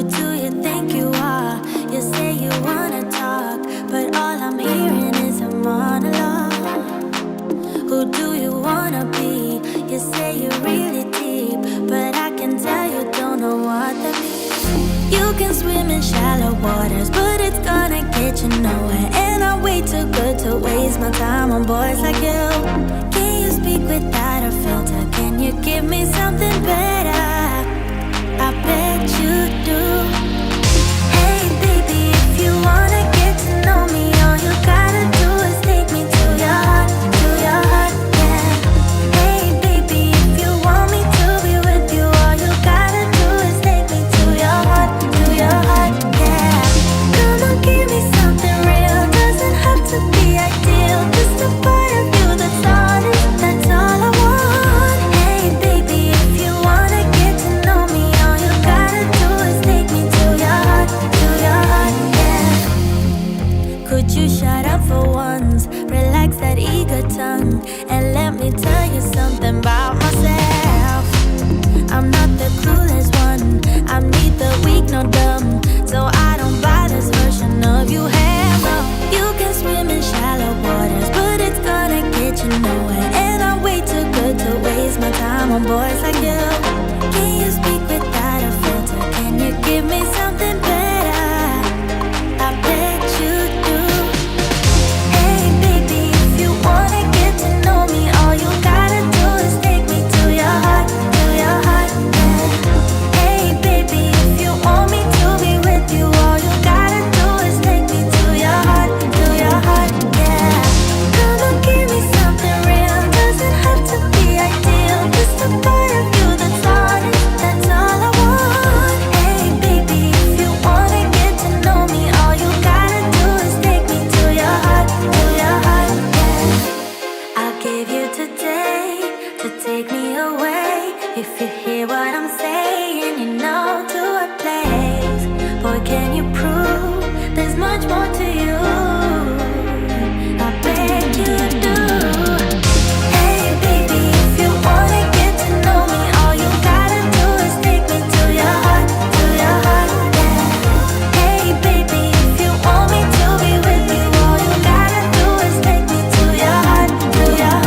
Who do you think you are? You say you wanna talk, but all I'm hearing is a monologue. Who do you wanna be? You say you're really deep, but I can tell you don't know what that means. You can swim in shallow waters, but it's gonna get you nowhere. And I'm way too good to waste my time on boys like you. Can you speak without a filter? Can you give me something better? I bet you do. Hey baby, if you wanna get to know me, all you gotta do is take me to your heart, yeah. Hey baby, if you want me to be with you, all you gotta do is take me to your heart, yeah. Come on, give me something real, doesn't have to be ideal, just a part of you that's honest, that's all I want. Hey baby, if you wanna get to know me, all you gotta do is take me to your heart, yeah. Could you shut up for once, relax that eager tongue, and let me tell you something about myself. I'm not the clueless one, I'm neither weak nor dumb, so I don't buy this version of you have. No, you can swim in shallow waters, but it's gonna get you nowhere. And I'm way too good to waste my time on boys like you. Can you speak without a filter? Can you give me something better? I bet you do. Hey baby, if you wanna get to know me, all you gotta do is take me to your heart, yeah. Hey baby, if you want me to be with you, all you gotta do is take me to your heart, yeah. Come on, give me something real, doesn't have to be ideal, just a part of you that's honest, that's all I want. Hey baby, if you wanna get to know me, all you gotta do is take me to your heart, yeah. I'll give you today to take me away. If you hear what I'm saying, you know to a place. Boy, can you prove there's much more to you? I bet you do. Hey baby, if you wanna get to know me, all you gotta do is take me to your heart, yeah. Hey baby, if you want me to be with you, all you gotta do is take me to your heart, yeah.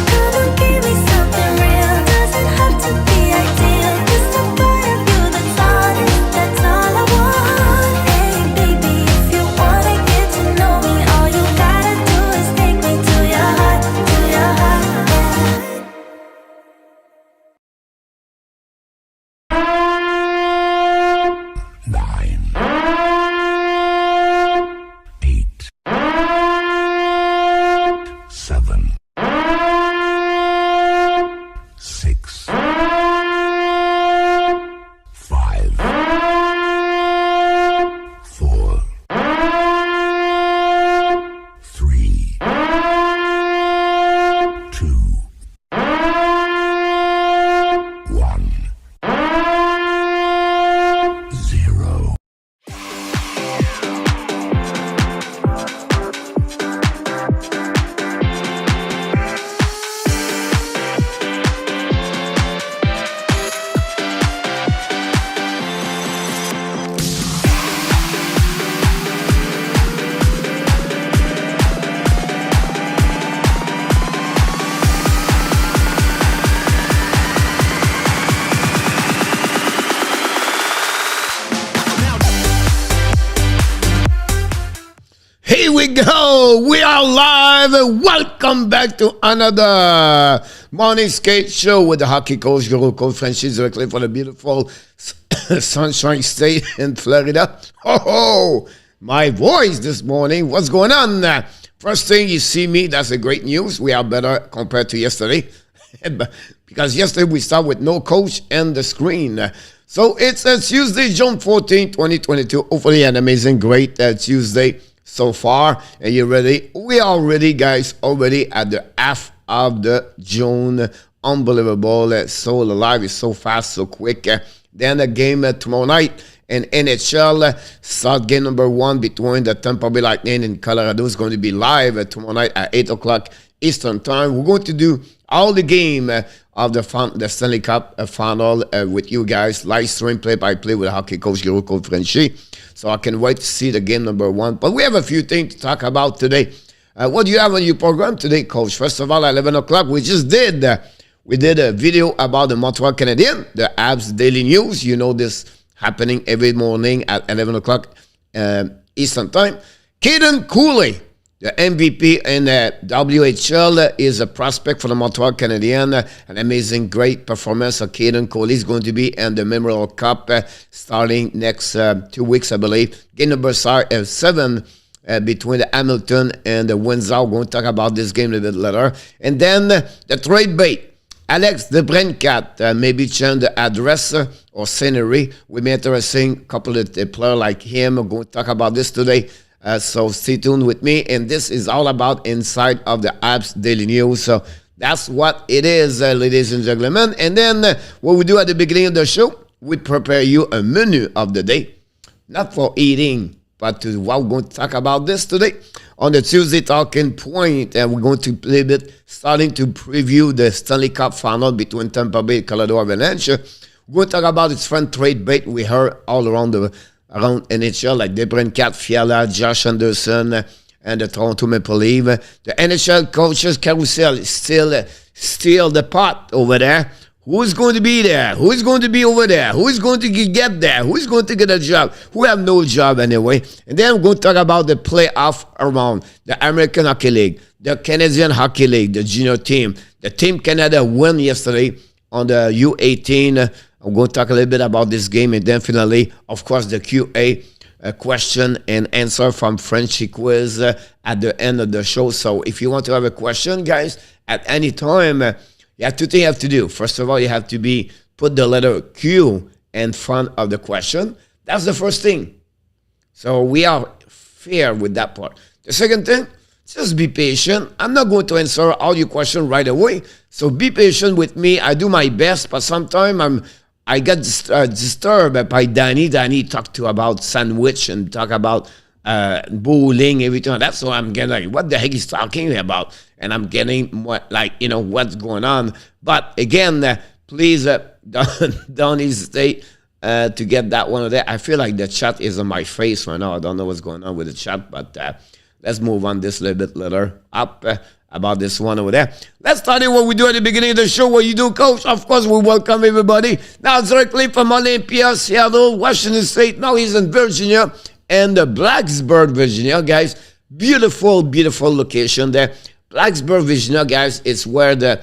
Come on, give me something real, doesn't have to be ideal, just a part of you that's honest, that's all I want. Hey baby, if you wanna get to know me, all you gotta do is take me to your heart, yeah. 9, 8, 7, 6, 5, 4, 3, 2, 1, 0. Here we go. We are live. Welcome back to another morning skate show with the hockey coach, Guru Coach FRENCHY, directly from the beautiful Sunshine State in Florida. Oh, my voice this morning. What's going on? First thing you see me, that's a great news. We are better compared to yesterday. Because yesterday we started with no coach and the screen. So it's a Tuesday, June 14, 2022. Hopefully an amazing, great Tuesday so far. And you ready? We are ready, guys. Already at the half of the June. Unbelievable. So live is so fast, so quick. Then the game tomorrow night in NHL. Start game number 1 between the Tampa Bay Lightning and Colorado is going to be live tomorrow night at 8 o'clock Eastern time. We're going to do all the game of the Stanley Cup final with you guys. Live stream play-by-play with hockey coach FRENCHY. So I can wait to see the game number 1. But we have a few things to talk about today. What do you have on your program today, Coach? First of all, at 11 o'clock, we did a video about the Montreal Canadiens, the Habs Daily News. You know this happening every morning at 11 o'clock Eastern Time. Caden Cooley, the MVP in the WHL, is a prospect for the Montreal Canadiens. An amazing, great performance of Caden Cooley is going to be in the Memorial Cup starting next 2 weeks, I believe. Game number 7 between the Hamilton and the Windsor. We're going to talk about this game a little bit later. And then the trade bait. Alex de Brincat maybe change the address or scenery. We may interesting a couple of players like him. We're going to talk about this today. So stay tuned with me. And this is all about inside of the Habs Daily News. So that's what it is, ladies and gentlemen. And then what we do at the beginning of the show, we prepare you a menu of the day. Not for eating, but we're going to talk about this today on the Tuesday Talking Point, and we're going to play a bit, starting to preview the Stanley Cup final between Tampa Bay and Colorado Avalanche. We're going to talk about its fun trade bait we heard all around NHL, like DeBrincat, Fiala, Josh Anderson, and the Toronto Maple Leafs. The NHL coaches carousel is still the pot over there. Who's going to be there? Who's going to be over there? Who's going to get there? Who's going to get a job? Who have no job anyway? And then we're going to talk about the playoff around the American Hockey League, the Canadian Hockey League, the junior team. The Team Canada won yesterday on the U18. I'm going to talk a little bit about this game. And then finally, of course, the QA question and answer from Frenchy quiz at the end of the show. So if you want to have a question, guys, at any time, you have 2 things you have to do. First of all, you have to put the letter Q in front of the question. That's the first thing. So we are fair with that part. The second thing, just be patient. I'm not going to answer all your questions right away. So be patient with me. I do my best, but sometimes I get disturbed by Danny. Danny talked about sandwich and talk about bowling, everything. That's why I'm getting like, what the heck is talking about? And I'm getting what, like, what's going on. But again, please don't hesitate to get that one there. I feel like the chat is on my face right now. I don't know what's going on with the chat, but let's move on this a little bit later up about this one over there. Let's start with what we do at the beginning of the show. What you do, Coach? Of course, we welcome everybody. Now, directly from Olympia, Seattle, Washington State. Now he's in Virginia and Blacksburg, Virginia, guys. Beautiful, beautiful location there. Blacksburg, Virginia, guys, is where the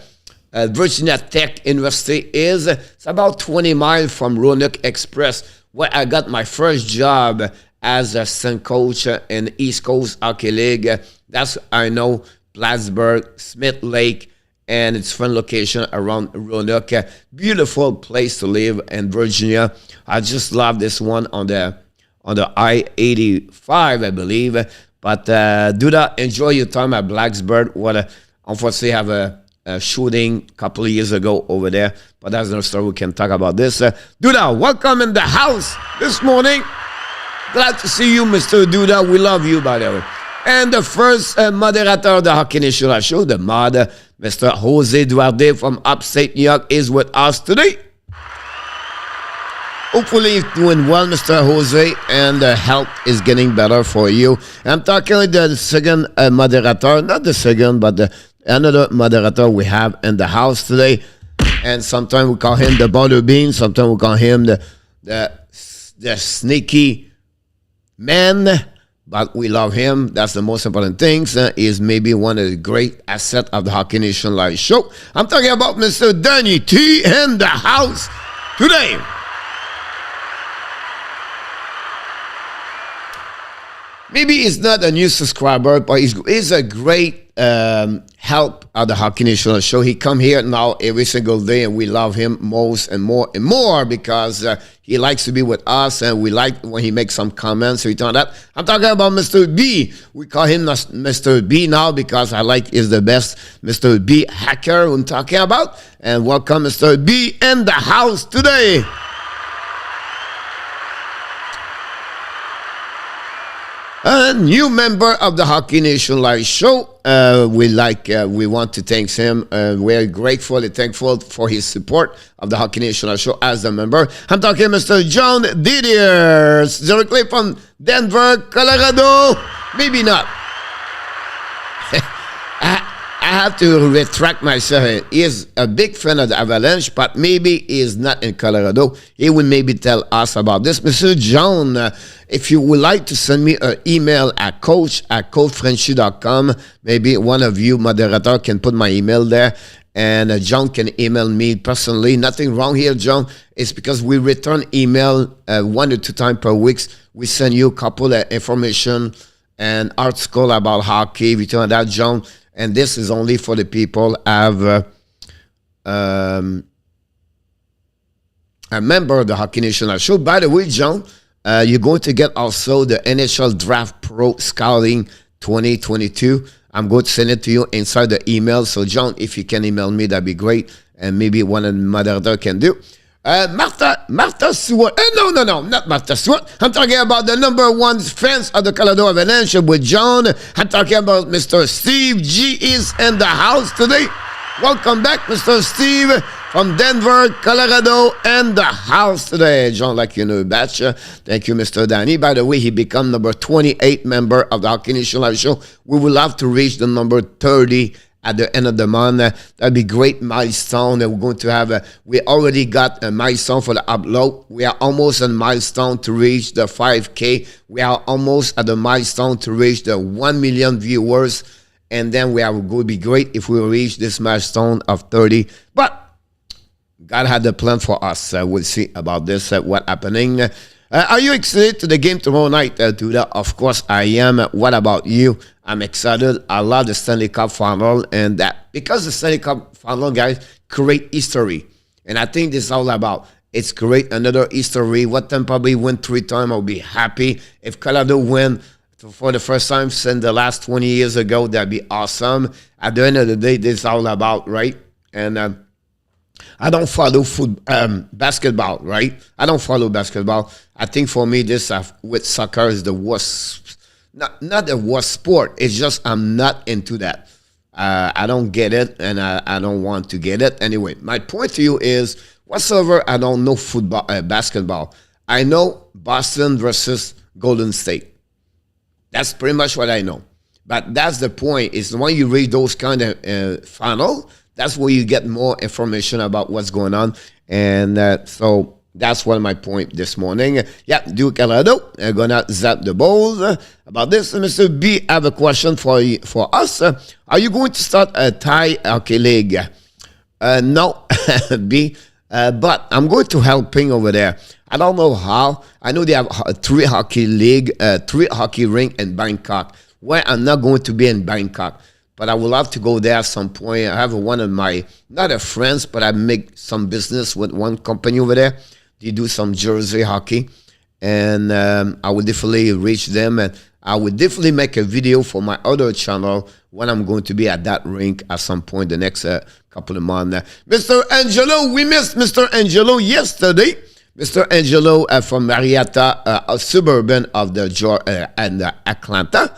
Virginia Tech University is. It's about 20 miles from Roanoke Express, where I got my first job as a assistant coach in East Coast Hockey League. That's, I know, Plattsburgh, Smith Lake, and it's fun location around Roanoke. Beautiful place to live in Virginia. I just love this one on the I-85, I believe. But do that. Enjoy your time at Blacksburg. Unfortunately, have a shooting a couple of years ago over there. But that's another story. We can talk about this. Duda, welcome in the house this morning. Glad to see you, Mr. Duda. We love you, by the way. And the first moderator of the Hockey National Show, the mod, Mr. Jose Duarte from upstate New York, is with us today. Hopefully you're doing well, Mr. Jose, and the health is getting better for you. I'm talking with the second moderator, not the second, but another moderator we have in the house today. And sometimes we call him the Butterbean, sometimes we call him the sneaky man, but we love him. That's the most important thing. He's maybe one of the great assets of the Hockey Nation Live show. I'm talking about Mr. Danny T in the house today. Maybe he's not a new subscriber, but he's a great help at the Hockey National Show. He come here now every single day, and we love him most and more because he likes to be with us, and we like when he makes some comments. I'm talking about Mr. B. We call him Mr. B now because I like is the best Mr. B hacker I'm talking about. And welcome, Mr. B, in the house today. A new member of the Hockey Nation Live Show. We want to thank him. We're grateful and thankful for his support of the Hockey Nation Live Show as a member. I'm talking Mr. John Didier, directly from Denver, Colorado. Maybe not. I have to retract myself. He is a big fan of the Avalanche, but maybe he is not in Colorado. He will maybe tell us about this. Mr. John, if you would like to send me an email at coach@coachfrenchy.com, maybe one of you moderator can put my email there, and John can email me personally. Nothing wrong here, John. It's because we return email 1 or 2 times per week. We send you a couple of information and article about hockey, return that, John. And this is only for the people have a member of the Hockey Nation Live Show. By the way, John, you're going to get also the NHL Draft Pro Scouting 2022. I'm going to send it to you inside the email. So, John, if you can email me, that'd be great. And maybe one of the moderators can do. Martha Stewart. No, not Martha Stewart. I'm talking about the #1 fans of the Colorado Avalanche with John. I'm talking about Mr. Steve G is in the house today. Welcome back, Mr. Steve from Denver, Colorado, and the house today. John, like you know, batch. Thank you, Mr. Danny. By the way, he become number 28 member of the Hockey Nation Live Show. We would love to reach the number 30 at the end of the month. That'd be great milestone. We're going to have we already got a milestone for the upload. We are almost a milestone to reach the 5K. We are almost at the milestone to reach the 1 million viewers. And then we are going to be great if we reach this milestone of 30. But God had a plan for us. We'll see about this, what happening. Are you excited to the game tomorrow night? To that, of course, I am. What about you? I'm excited. I love the Stanley Cup final, and that because the Stanley Cup final, guys, create history, and I think this is all about. It's create another history. What Tampa Bay win 3 times, I'll be happy. If Colorado win for the first time since the last 20 years ago, that'd be awesome. At the end of the day, this is all about, right? And I don't follow basketball, right? I don't follow basketball. I think for me, this with soccer is the worst, not the worst sport. It's just I'm not into that. I don't get it, and I don't want to get it. Anyway, my point to you is, whatsoever I don't know football, basketball. I know Boston versus Golden State. That's pretty much what I know. But that's the point, is when you read those kind of final, that's where you get more information about what's going on. And so that's one of my point this morning. Yeah, Duke Colorado, I'm going to zap the balls. About this, Mr. B, I have a question for us. Are you going to start a Thai hockey league? No, B, but I'm going to helping over there. I don't know how. I know they have 3 hockey league, 3 hockey rink in Bangkok, where I'm not going to be in Bangkok. But I would love to go there at some point. I have one of my, not a friends, but I make some business with one company over there. They do some jersey hockey. And I will definitely reach them. And I will definitely make a video for my other channel when I'm going to be at that rink at some point the next couple of months. Mr. Angelo, we missed Mr. Angelo yesterday. Mr. Angelo from Marietta, a suburban of the Atlanta.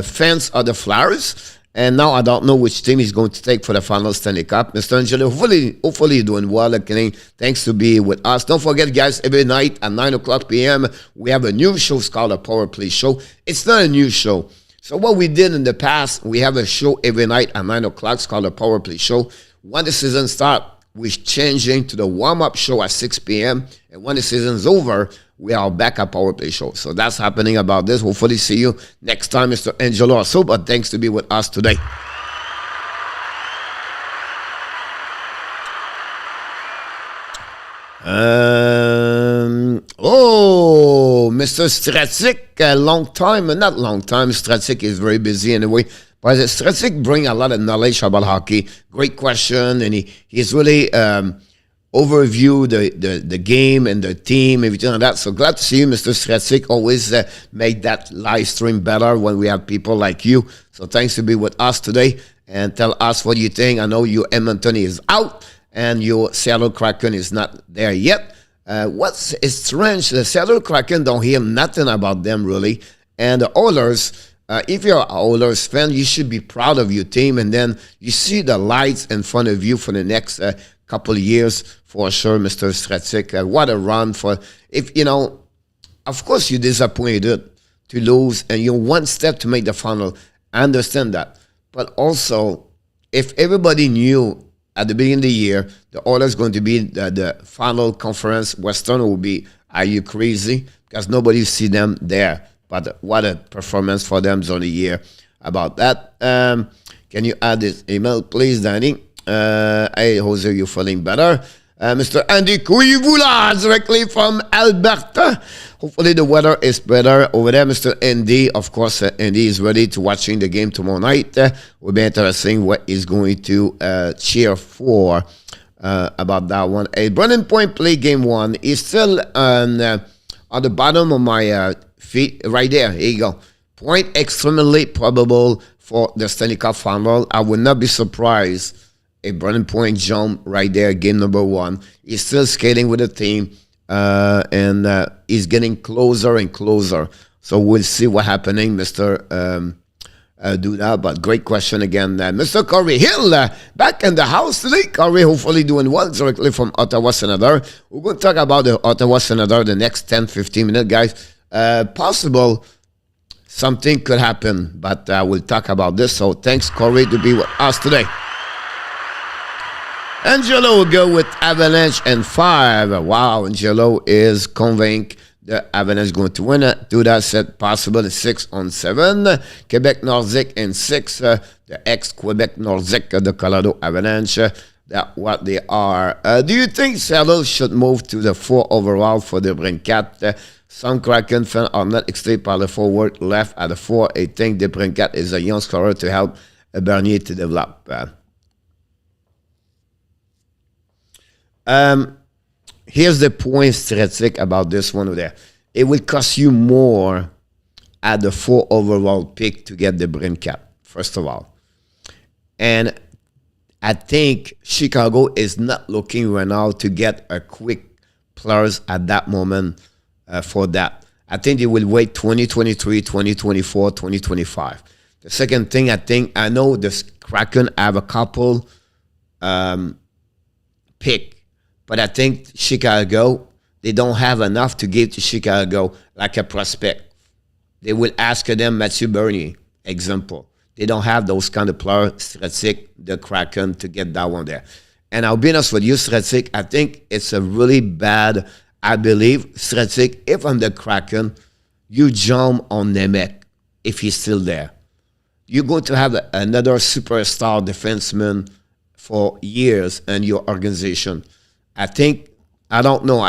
Fans of the Flyers. And now I don't know which team he's going to take for the final Stanley Cup. Mr. Angelo, hopefully you're doing well. Okay? Thanks to be with us. Don't forget, guys, every night at 9 o'clock p.m., we have a new show called a Power Play Show. It's not a new show. So what we did in the past, we have a show every night at 9 o'clock. It's called a Power Play Show. When the season starts, we're changing to the warm-up show at 6 p.m. And when the season's over, we are back at Power Play Show. So that's happening about this. Hopefully see you next time, Mr. Angelo also. But thanks to be with us today. Mr. Stratic, long time, not long time. Stratic is very busy anyway. But Stratic bring a lot of knowledge about hockey. Great question, and he's really overview the game and the team, everything like that. So glad to see you, Mr. Stratic. Always make that live stream better when we have people like you. So thanks to be with us today and tell us what you think. I know your Edmonton is out and your Seattle Kraken is not there yet. What's strange, the Seattle Kraken don't hear nothing about them really. And the Oilers, if you're an Oilers fan, you should be proud of your team. And then you see the lights in front of you for the next couple of years, for sure, Mr. Stratic. What a run for, if you know, of course you're disappointed to lose and you're one step to make the final. I understand that. But also, if everybody knew at the beginning of the year the Oilers going to be the final conference, Western will be, are you crazy? Because nobody see them there. But what a performance for them on the year about that. Can you add this email, please, Danny? Hey, Jose, you feeling better? Mr. Andy Cuivula, directly from Alberta. Hopefully the weather is better over there. Mr. Andy, of course, Andy is ready to watching the game tomorrow night. Will be interesting what he's going to cheer for about that one. Hey, Brennan Point play game 1. He's still on the bottom of my feet, right there. Here you go. Point extremely probable for the Stanley Cup final. I would not be surprised if Brennan Point jump right there, game number 1. He's still skating with the team, and he's getting closer and closer. So we'll see what happening, Mr. Duda. But great question again. Mr. Corey Hill, back in the house today. Corey, hopefully doing well, directly from Ottawa Senator. We're going to talk about the Ottawa Senator the next 10-15 minutes, guys. Possible something could happen, but we'll talk about this. So thanks, Corey, to be with us today. Angelo will go with Avalanche and 5. Wow, Angelo is convinced the Avalanche is going to win it. Do that set possible 6-7. Quebec Nordic and 6. The ex-Quebec Nordic, the Colorado Avalanche. That's what they are. Do you think Seattle should move to the 4 overall for the Brincat? Some Kraken fans are not excited by the forward left at the 4. I think the Brincat is a young scorer to help Bernier to develop. Here's the point, Stratic, about this one over there. It will cost you more at the 4 overall pick to get the Brincat, first of all. And I think Chicago is not looking right now to get a quick players at that moment for that. I think they will wait 2023, 2024, 2025. The second thing, I know the Kraken have a couple pick. But I think Chicago, they don't have enough to give to Chicago like a prospect. They will ask them Mathieu Bernier, example. They don't have those kind of players, Stratic, the Kraken, to get that one there. And I'll be honest with you, Stratic, I think it's a really bad, I believe, Stratic, if I'm the Kraken, you jump on Nemec if he's still there. You're going to have another superstar defenseman for years in your organization. I think, I don't know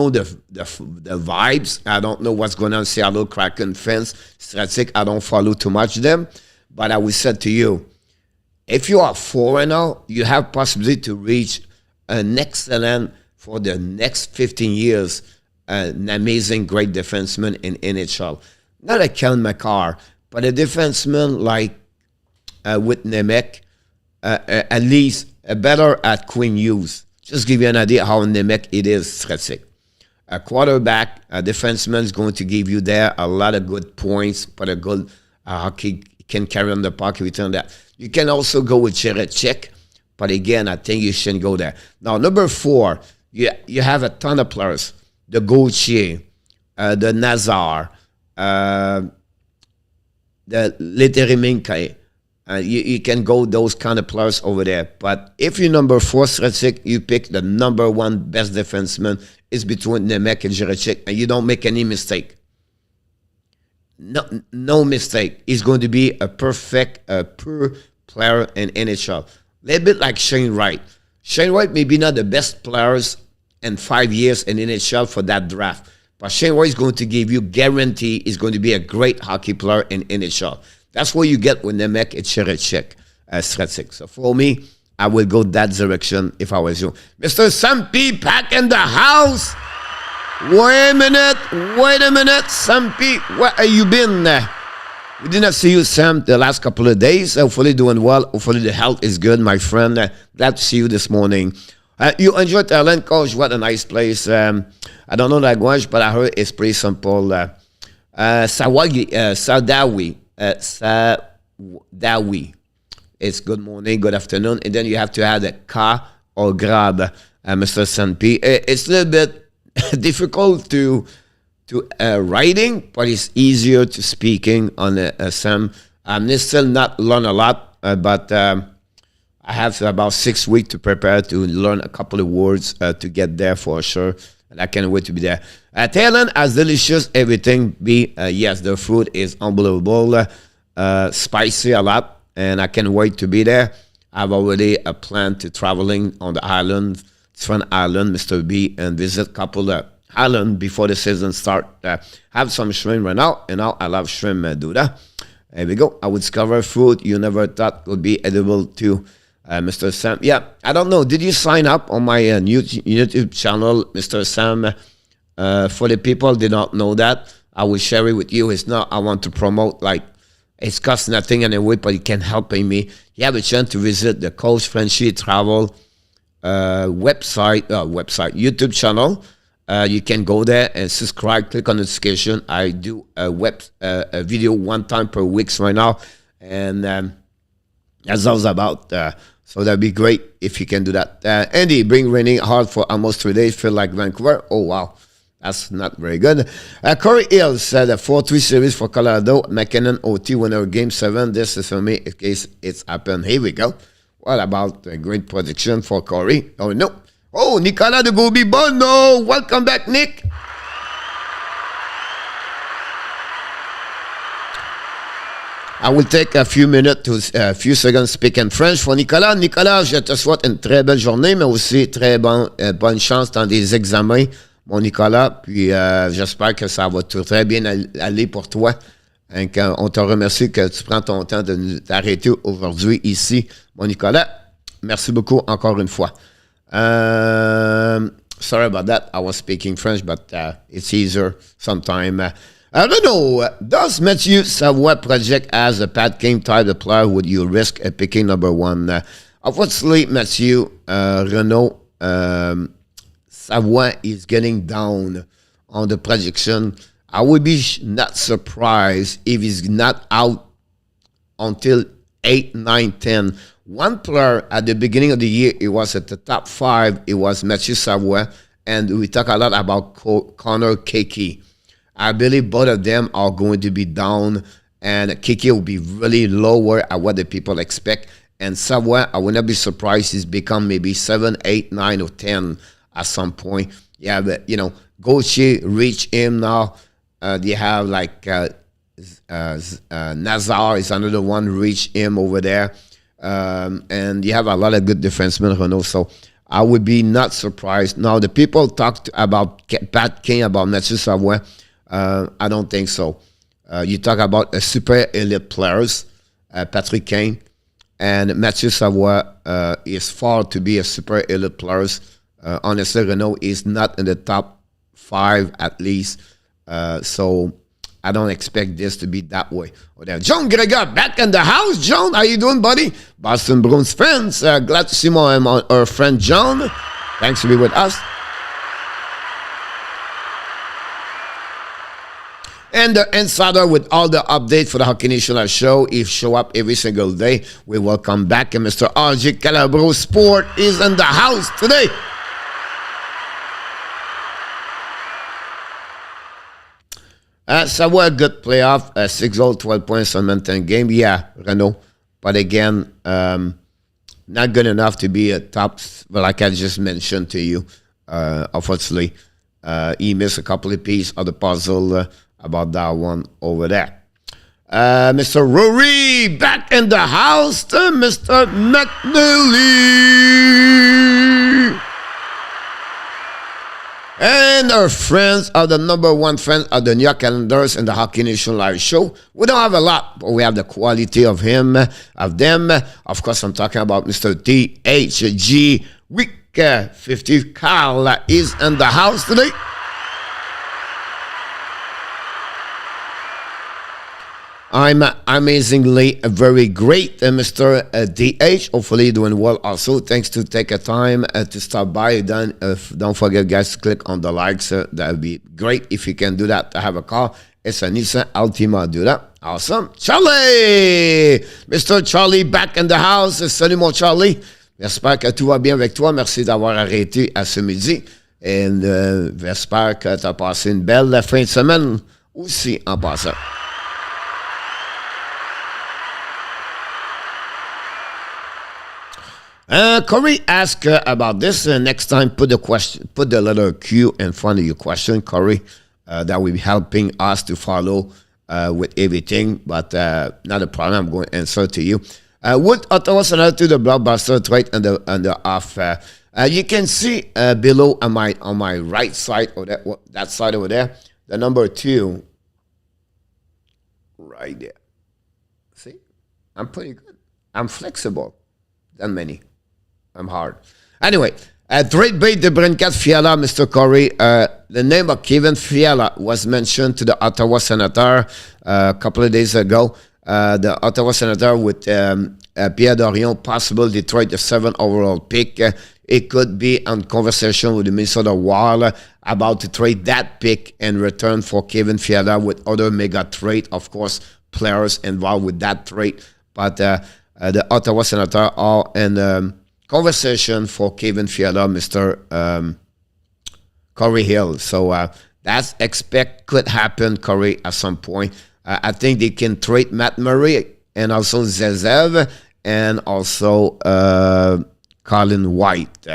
the vibes. I don't know what's going on in Seattle Kraken fans. Stratic, I don't follow too much them. But I will say to you, if you are 4-0, you have possibility to reach an excellent, for the next 15 years, an amazing, great defenseman in NHL. Not a Kel McCarr, but a defenseman like with Nemec, at least better at Quinn Hughes. Just give you an idea how Nemec it is, Stratic. A quarterback, a defenseman is going to give you there a lot of good points, but a good hockey can carry on the puck, return that. You can also go with Jiricek, but again, I think you shouldn't go there. Now, number 4, you have a ton of players. The Gauthier, the Nazar, the Letteriminkai. You can go those kind of players over there. But if you're number 4, Stratic, you pick the number 1 best defenseman is between Nemec and Jiricek, and you don't make any mistake. No mistake. He's going to be a perfect, pure player in NHL. A little bit like Shane Wright. Shane Wright may be not the best players in 5 years in NHL for that draft. But Shane Wright is going to give you guarantee he's going to be a great hockey player in NHL. That's what you get with Nemec and Jiricek, Stratic. So for me, I will go that direction if I was you. Mr. Sampi, back in the house. Wait a minute, Sampi, where have you been? We did not see you, Sam, the last couple of days. Hopefully doing well. Hopefully the health is good, my friend. Glad to see you this morning. You enjoyed Thailand, Coach. What a nice place. I don't know language, but I heard it's pretty simple. Sadawi. Sadawi. It's good morning, good afternoon. And then you have to add a ka or grab, Mr. Sanpi. It's a little bit difficult to writing, but it's easier to speaking on Sam. I'm still not learn a lot, but I have about 6 weeks to prepare to learn a couple of words to get there for sure. And I can't wait to be there. Thailand, as delicious everything be. Yes, the food is unbelievable, spicy a lot. And I can't wait to be there. I've already a plan to traveling on the island, different island, Mr. B, and visit a couple of islands before the season start. Have some shrimp right now, and now I love shrimp, Duda. There we go. I would discover food you never thought would be edible too, Mr. Sam. Yeah, I don't know. Did you sign up on my YouTube channel, Mr. Sam? For the people who did not know that, I will share it with you. It's not I want to promote like, it's cost nothing anyway, but it can help me. You have a chance to visit the Coach FRENCHY Travel YouTube channel. You can go there and subscribe, click on notification. I do a video 1 time per week right now. And that's all about. So that'd be great if you can do that. Andy, been raining hard for almost 3 days. Feel like Vancouver. Oh, wow. That's not very good. Corey Hill said a 4-3 series for Colorado. McKinnon OT winner game 7. This is for me in case it's happened. Here we go. What about a great prediction for Corey? Oh, no. Oh, Nicolas de Gobi Bono. Welcome back, Nick. I will take a few minutes to a few seconds speak in French for Nicolas. Nicolas, je te souhaite une très belle journée, mais aussi très bonne chance dans des examens. Mon Nicolas, puis j'espère que ça va très bien aller pour toi. Donc, on te remercie que tu prends ton temps de t'arrêter aujourd'hui ici, mon Nicolas. Merci beaucoup encore une fois. Sorry about that. I was speaking French, but it's easier sometime. I don't know. Does Mathieu Savoie project as a Pat King type of player would you risk picking number 1? Unfortunately, Mathieu Renault Savoie is getting down on the projection. I would be not surprised if he's not out until 8, 9, 10. One player at the beginning of the year, it was at the top 5. It was Mathieu Savoie, and we talk a lot about Connor Keke. I believe both of them are going to be down, and Keke will be really lower at what the people expect. And Savoie, I would not be surprised he's become maybe 7, 8, 9, or 10. At some point, yeah, but Gauthier reached him now. They have like Nazar is another one reached him over there, and you have a lot of good defensemen, Renault. So I would be not surprised. Now the people talked about Pat King, about Mathieu Savoie. I don't think so. You talk about a super elite players, Patrick Kane, and Mathieu Savoie is far to be a super elite players. Honestly, Renault is not in the top 5 at least. So I don't expect this to be that way. John Gregor back in the house. John, how you doing, buddy? Boston Bruins fans. Glad to see our friend John. Thanks to be with us. And the insider with all the updates for the Hockey Nation show. If show up every single day, we welcome back. And Mr. RJ Calabro Sport is in the house today. Savoie a good playoff, 6-0, 12 points on maintain game. Yeah, Renault. But again, not good enough to be a top, like I just mentioned to you. Unfortunately, he missed a couple of pieces of the puzzle about that one over there. Mr. Rory back in the house, Mr. McNeely. And our friends are the number 1 friends of the New York Islanders and the Hockey Nation Live Show. We don't have a lot, but we have the quality of them. Of course, I'm talking about Mr. THG Week 50. Carl is in the house today. I'm amazingly very great, Mr. DH. Hopefully doing well also. Thanks to take a time to stop by. Don't forget, guys, to click on the likes. That would be great if you can do that. I have a car. It's a Nissan Altima. Do that. Awesome. Charlie! Mr. Charlie back in the house. Salut, mon Charlie. J'espère que tout va bien avec toi. Merci d'avoir arrêté à ce midi. Et j'espère que tu as passé une belle fin de semaine aussi en passant. Corey asked about this. Next time, put the letter Q in front of your question, Corey. That will be helping us to follow with everything. But not a problem. I'm going to answer to you. Would Ottawa Senator to the blockbuster trade and the off? You can see below on my right side or that side over there, the number 2, right there. See, I'm pretty good. I'm flexible than many. I'm hard. Anyway, trade bait de Brincat Fiala, Mr. Corey. The name of Kevin Fiala was mentioned to the Ottawa Senator a couple of days ago. The Ottawa Senator with Pierre Dorion, possible Detroit, the 7th overall pick. It could be on conversation with the Minnesota Wild about to trade that pick in return for Kevin Fiala with other mega trade, of course, players involved with that trade. But the Ottawa Senator are in conversation for Kevin Fiala, Mr. Corey Hill. So that's could happen, Corey, at some point. I think they can trade Matt Murray and also Zezev and also Colin White.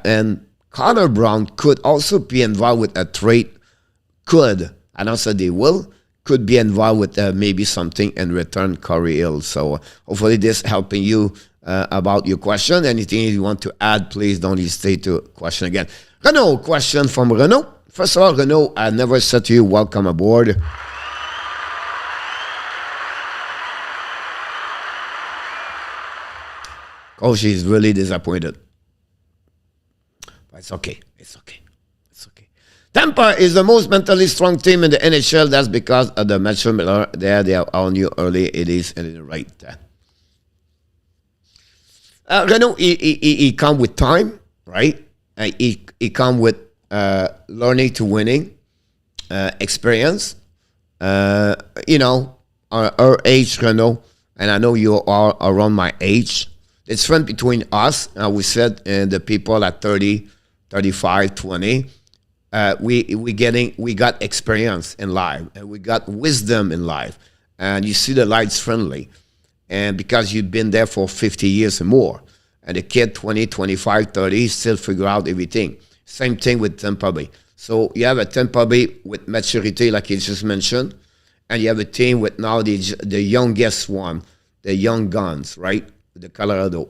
And Connor Brown could also be involved with a trade. Could, I don't say they will, could be involved with maybe something in return, Corey Hill. So hopefully this helping you about your question. Anything you want to add, please don't hesitate to question again. Renaud, question from Renaud. First of all, Renaud, I never said to you, welcome aboard. Oh, she's really disappointed. But it's okay. It's okay. It's okay. Tampa is the most mentally strong team in the NHL. That's because of the Mitchell Miller. They are on you early 80s and in the right. Renaud, he come with time, right? He come with learning to winning, experience. You know, our age, Renaud, and I know you are around my age. It's different between us, we said, and the people at 30, 35, 20. We got experience in life, and we got wisdom in life. And you see the light's friendly. And because you've been there for 50 years or more. And the kid, 20, 25, 30, still figure out everything. Same thing with Tampa Bay. So you have a Tampa Bay with maturity, like you just mentioned. And you have a team with now the youngest one, the young guns, right? The Colorado.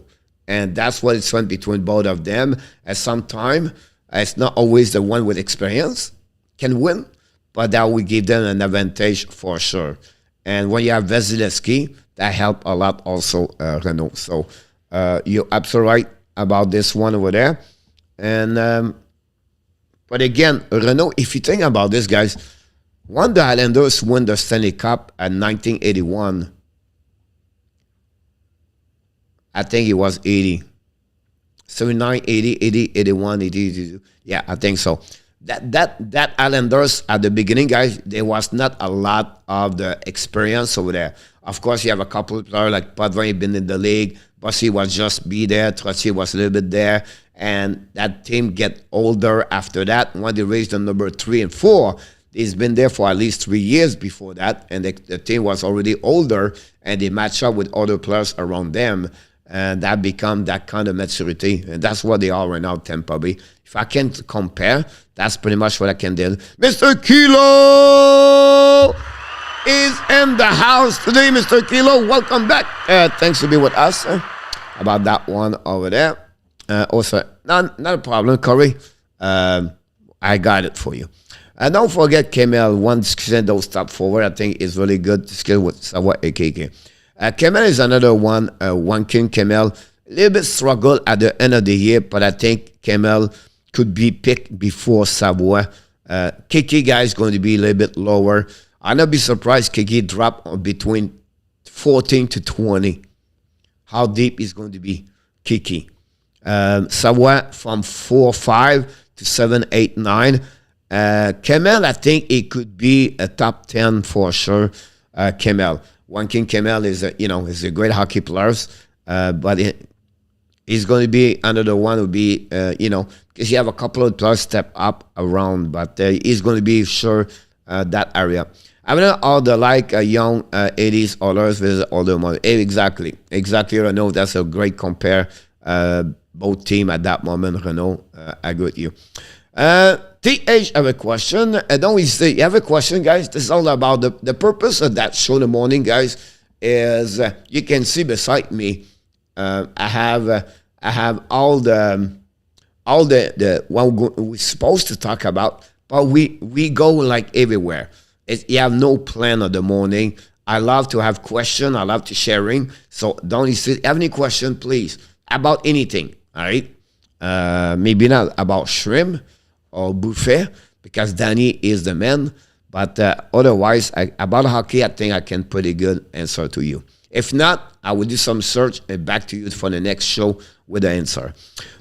And that's what it's fun between both of them. At some time, it's not always the one with experience can win, but that will give them an advantage for sure. And when you have Vasilevsky, that helped a lot also, Renaud. So you're absolutely right about this one over there. And but again, Renaud, if you think about this, guys, when the Islanders won the Stanley Cup in 1981, I think it was 80. 79, 80, 80, 81, 80, 82. Yeah, I think so. That Islanders at the beginning, guys, there was not a lot of the experience over there. Of course, you have a couple of players like Potvin been in the league. Bossy was just be there. Trottier was a little bit there. And that team get older after that. When they raised the number 3 and 4, he's been there for at least 3 years before that. And the team was already older. And they match up with other players around them. And that become that kind of maturity. And that's what they are right now, Tampa Bay. If I can compare, that's pretty much what I can do. Mr. Kilo is in the house today, Mr. Kilo. Welcome back. Thanks to be with us. About that one over there. Also, not a problem, Corey. I got it for you. And don't forget, Kemel, one send those stop forward. I think is really good skill with Sawa AKK. Kemel is another one, one king Kemel. A little bit struggle at the end of the year, but I think Kemel could be picked before Savoie. Kiki guy is going to be a little bit lower. I'll not be surprised Kiki drop between 14 to 20. How deep is going to be Kiki? Somewhere from 4-5 to 7-8-9. Kemel, I think it could be a top 10 for sure. Kemel. One King Kemel is a great hockey player, but he's going to be another one who be, because you have a couple of players step up around, but he's going to be sure that area. I mean, all the young 80s others with older money. Exactly. I know that's a great compare. Both team at that moment, Renault, I agree with you. TH have a question. Don't we say you have a question, guys? This is all about the purpose of that show in the morning, guys, is you can see beside me. I have all the what we're supposed to talk about, but we go like everywhere. You have no plan of the morning. I love to have questions. I love to sharing. So don't you have any question, please, about anything, all right? Maybe not about shrimp or buffet, because Danny is the man. But otherwise, about hockey, I think I can pretty good answer to you. If not, I will do some search and back to you for the next show with the answer.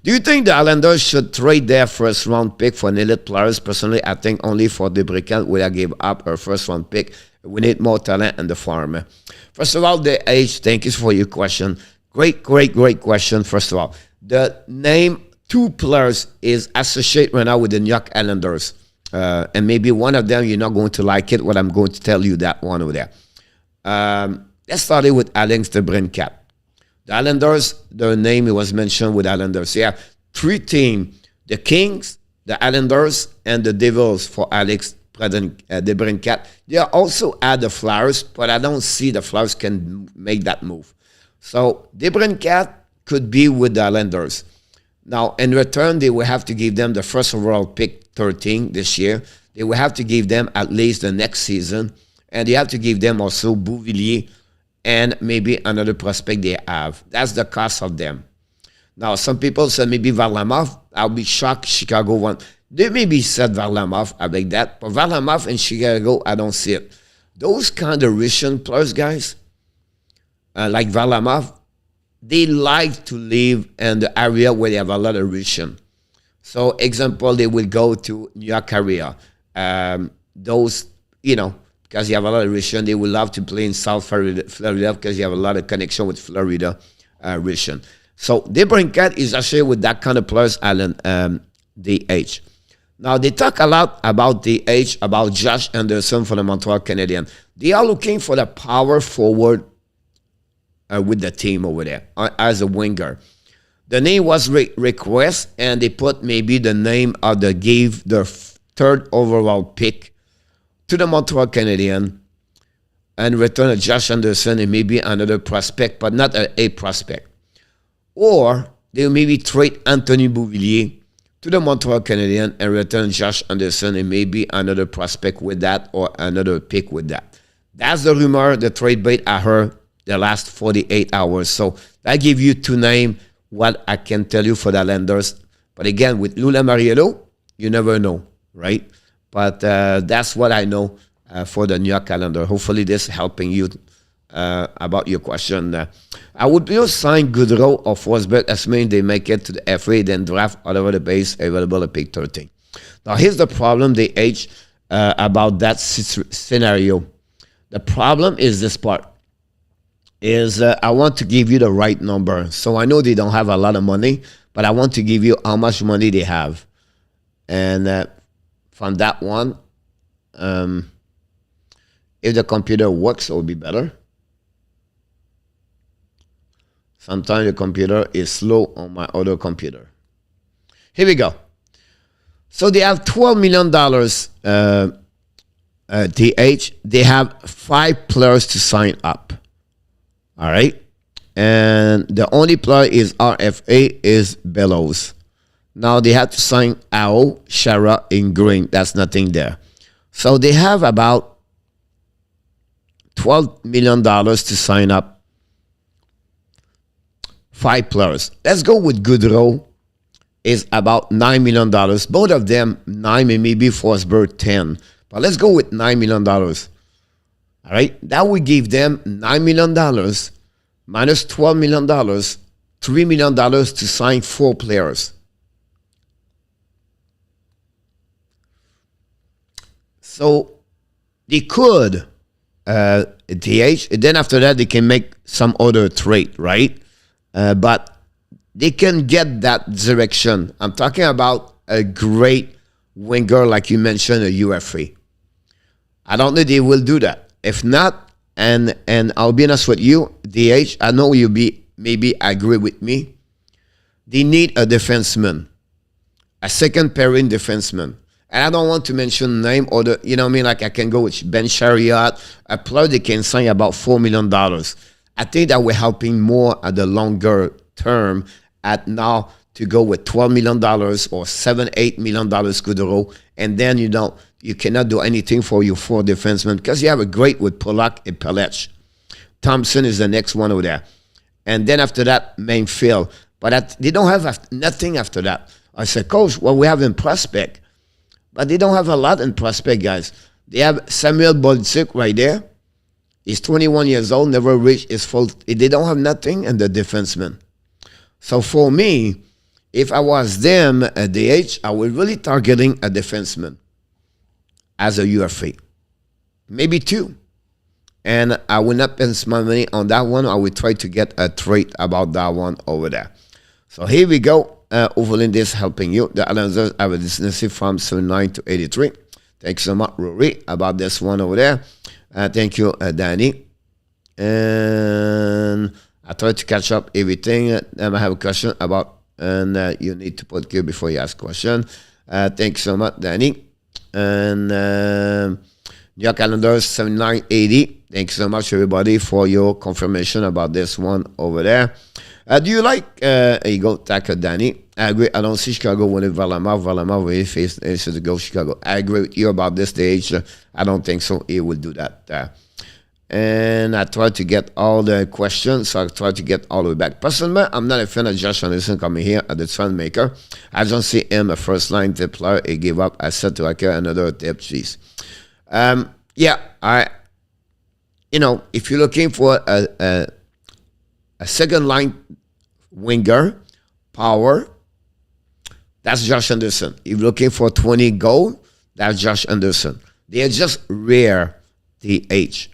Do you think the Islanders should trade their first-round pick for an elite players? Personally, I think only for DeBrincat will I give up our first-round pick. We need more talent in the farm. First of all, the age, thank you for your question. Great question, first of all. The name 2 players is associated right now with the New York Islanders. And maybe one of them, you're not going to like it, what I'm going to tell you that one over there. Let's start with Alex DeBrincat. The Islanders, their name was mentioned with Islanders. Yeah, 3 teams, the Kings, the Islanders, and the Devils for Alex DeBrincat. They also add the Flyers, but I don't see the Flyers can make that move. So DeBrincat could be with the Islanders. Now, in return, they will have to give them the first overall pick 13 this year. They will have to give them at least the next season. And they have to give them also Beauvillier and maybe another prospect they have. That's the cost of them. Now, some people say maybe Varlamov. I'll be shocked Chicago won. They maybe said Varlamov, I like that. But Varlamov in Chicago, I don't see it. Those kind of Russian players, guys, like Varlamov, they like to live in the area where they have a lot of Russian. So, example, they will go to New York area. Those, because you have a lot of Russian, they will love to play in South Florida because you have a lot of connection with Florida Russian. So DeBrincat is actually with that kind of players, DH. Now, they talk a lot about DH, about Josh Anderson for the Montreal Canadiens. They are looking for the power forward with the team over there as a winger. The name was request, and they put maybe the name of gave their 3rd overall pick to the Montreal Canadiens and return a Josh Anderson and maybe another prospect, but not a prospect. Or they maybe trade Anthony Beauvillier to the Montreal Canadiens and return Josh Anderson and maybe another prospect with that or another pick with that. That's the rumor, the trade bait I heard the last 48 hours. So I give you 2 names, what I can tell you for the Islanders. But again, with Lula Mariello, you never know, right? But that's what I know for the New York Islanders. Hopefully this is helping you about your question. I would be sign Goodrow or Forsberg, assuming they make it to the FA, then draft all over the base available at pick 13. Now here's the problem, the age about that scenario. The problem is this part. Is I want to give you the right number. So I know they don't have a lot of money, but I want to give you how much money they have. And from that one, if the computer works, it will be better. Sometimes the computer is slow on my other computer. Here we go. So they have $12 million DH. They have 5 players to sign up. All right. And the only player is RFA is Bellows. Now they have to sign Ao, Shara, and Green. That's nothing there. So they have about $12 million to sign up 5 players. Let's go with Goodrow. Is about $9 million. Both of them 9 and maybe Forsberg 10. But let's go with $9 million. All right, that would give them $9 million minus $12 million, $3 million to sign 4 players. So they could DH, and then after that they can make some other trade, right? But they can get that direction. I'm talking about a great winger, like you mentioned, a UFA. I don't know they will do that. If not, and I'll be honest with you, DH, I know you'll be maybe agree with me. They need a defenseman, a second pairing defenseman. And I don't want to mention name or the, you know what I mean? Like I can go with Ben Chariot, a player they can sign about $4 million. I think that we're helping more at the longer term at now to go with $12 million or $7-8 million Goudreau. And then you cannot do anything for your 4 defensemen because you have a great with Polak and Pelech. Thompson is the next one over there. And then after that, Mainfield. But they don't have nothing after that. I said, Coach, well, we have in prospect. But they don't have a lot in prospect, guys. They have Samuel Bolduc right there. He's 21 years old, never reached his full. They don't have nothing in the defenseman. So for me, if I was them at the age, I would really targeting a defenseman as a UFA. Maybe 2. And I will not spend my money on that one. I will try to get a trade about that one over there. So here we go. Overland is helping you. The Islanders have a listenership from 79 to 83. Thanks so much, Rory, about this one over there. Thank you, Danny. And I try to catch up everything. I have a question about, and you need to put Q before you ask question. Thanks so much, Danny. And New York Islanders 7980. Thanks so much, everybody, for your confirmation about this one over there. Do you like, here you go, tackle Danny. I agree. I don't see Chicago winning Valamar. Valamar will face to go Chicago. I agree with you about this stage. I don't think so. He will do that. And I tried to get all the questions, so I tried to get all the way back. Personally, I'm not a fan of Josh Anderson coming here at the trend maker. I don't see him a first line tip player. He gave up. I said to Aka another tip. Jeez. Yeah, if you're looking for a second line winger, power, that's Josh Anderson. If you're looking for 20 goal, that's Josh Anderson. They are just rare DH.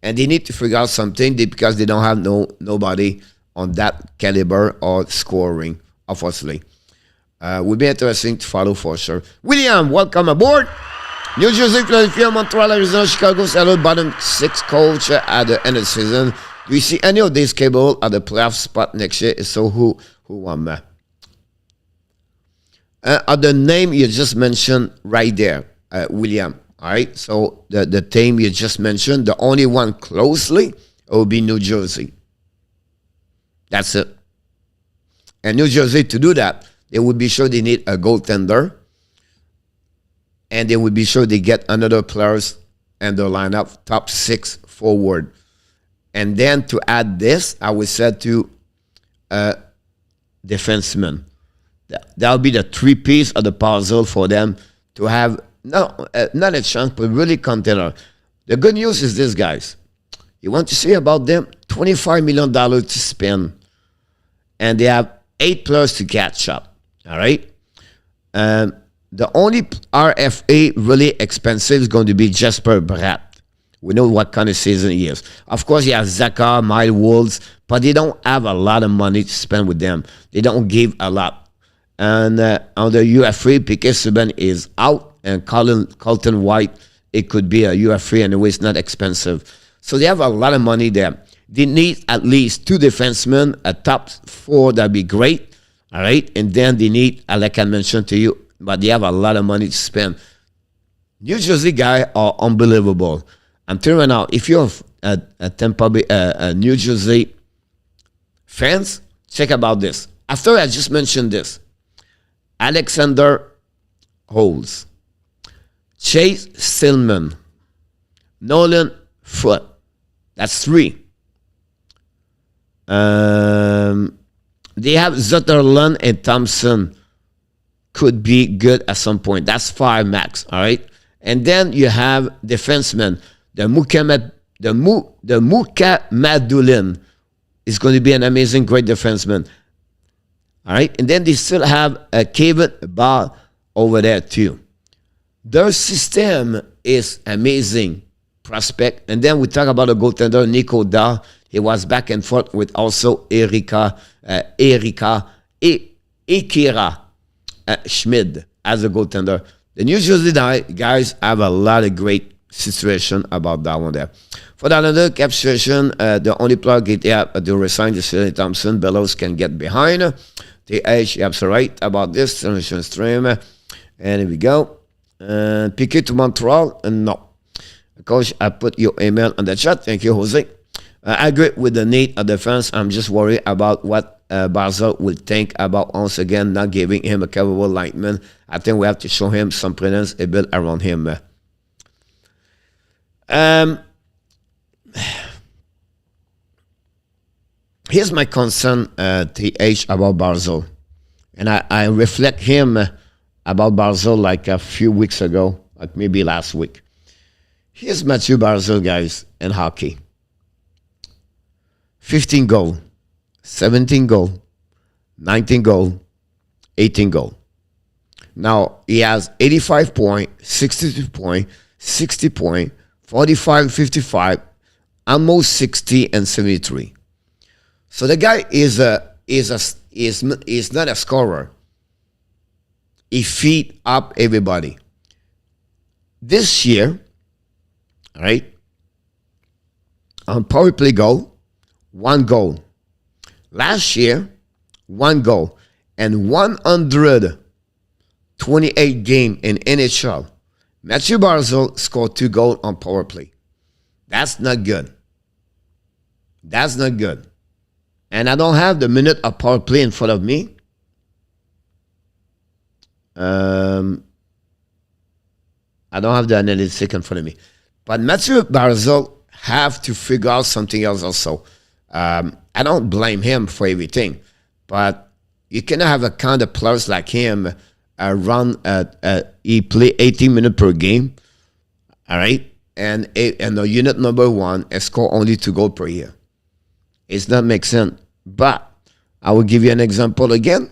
And they need to figure out something because they don't have nobody on that caliber or scoring, obviously. Would be interesting to follow for sure. William, welcome aboard. New Jersey, Philadelphia, Montreal, Arizona, Chicago, Seattle, bottom 6 coach at the end of the season. Do you see any of these capable at the playoff spot next year? So who won that? The name you just mentioned right there, William. All right, so the team you just mentioned, the only one closely will be New Jersey. That's it. And New Jersey, to do that, they would be sure they need a goaltender. And they would be sure they get another players in their lineup, top 6 forward. And then to add this, I would say to defenseman. That'll be the 3 piece of the puzzle for them to have not a chance, but really contender. The good news is this, guys. You want to see about them? $25 million to spend. And they have 8 players to catch up. All right? The only RFA really expensive is going to be Jesper Bratt. We know what kind of season he is. Of course, you have Zakar, Miles Wolves, but they don't have a lot of money to spend with them. They don't give a lot. And on the UFA, Piquet Subban is out, and Colton White, it could be a UFA anyway. It's not expensive. So they have a lot of money there. They need at least 2 defensemen, a top 4, that'd be great. All right? And then they need, like I mentioned to you, but they have a lot of money to spend. New Jersey guys are unbelievable. I'm telling you now, if you're a Tampa Bay, New Jersey fans, check about this. After I just mentioned this, Alexander Holmes, Chase Stillman, Nolan Foote. That's 3. They have Zetterlund and Thompson. Could be good at some point. That's 5 max, all right? And then you have defensemen, the the Muka Madulin is going to be an amazing, great defenseman. All right, and then they still have a Kevin Ball over there too. Their system is amazing prospect. And then we talk about a goaltender, Nico Da. He was back and forth with also Ikira Schmid as a goaltender. The New Jersey guys have a lot of great situation about that one there. For the other cap situation, the only plug it to resign the Stanley Thompson. Bellows can get behind. TH, you're absolutely right about this. Stream. And here we go. Piquet to Montreal. No. Coach, I put your email on the chat. Thank you, Jose. I agree with the need of defense. I'm just worried about what Barzal will think about once again not giving him a capable lineman. I think we have to show him some presence a bit around him. Here's my concern, TH, about Barzal. And I reflect him about Barzal like a few weeks ago, like maybe last week. Here's Mathieu Barzal, guys, in hockey. 15 goal, 17 goal, 19 goal, 18 goal. Now, he has 85 point, 62 point, 60 point, 45, 55, almost 60 and 73. So the guy is not a scorer. He feed up everybody. This year, right, on power play goal, 1 goal. Last year, 1 goal. And 128 game in NHL. Mathieu Barzal scored 2 goals on power play. That's not good. That's not good. And I don't have the minute of power play in front of me. I don't have the analytics in front of me. But Mathieu Barzal have to figure out something else also. I don't blame him for everything. But you cannot have a kind of players like him he play 18 minutes per game. All right? And the unit number 1 and score only 2 goals per year. It's not make sense. But I will give you an example again.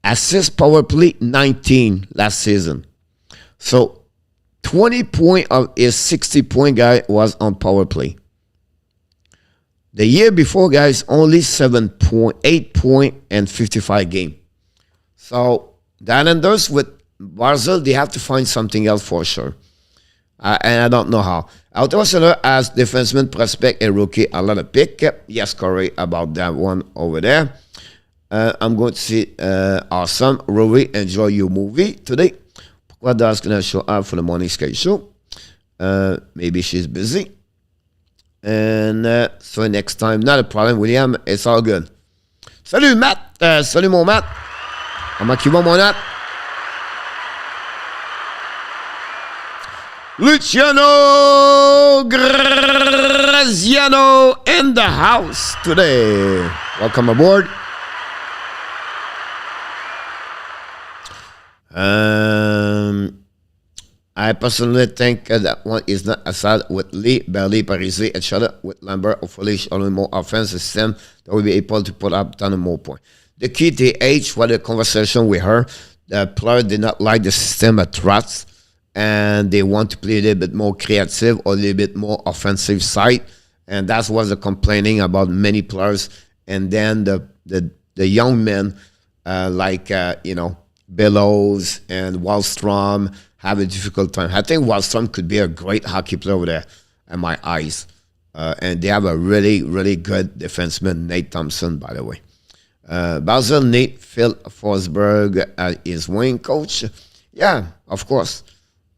Assist power play 19 last season. So 20 point of his 60-point guy was on power play. The year before, guys, only 8 point and 55 game. So the Islanders with Barzal, they have to find something else for sure. And I don't know how. Outdoor as defenseman prospect and rookie, a lot of pick. Yes, correct about that one over there. I'm going to see awesome. Rory, enjoy your movie today. Pourquoi Dar's going to show up for the morning skate show? Maybe she's busy. And so next time, not a problem, William. It's all good. Salut, Matt. Salut, mon Matt. Comment tu vas, mon Matt? Luciano Graziano in the house today. Welcome aboard. I personally think that one is not aside with Lee, Berly, Parisi, etc. With Lambert or Foolish, only more offensive system that will be able to put up a ton of more points. The key to H, what the conversation with her, the player did not like the system at Trotz, and they want to play a little bit more creative or a little bit more offensive side, and that was the complaining about many players. And then the young men Bellows and Wallstrom have a difficult time. I think Wallstrom could be a great hockey player over there in my eyes. And they have a really, really good defenseman, Nate Thompson, by the way. Barzal, Nate, Phil Forsberg is wing coach. Yeah, of course.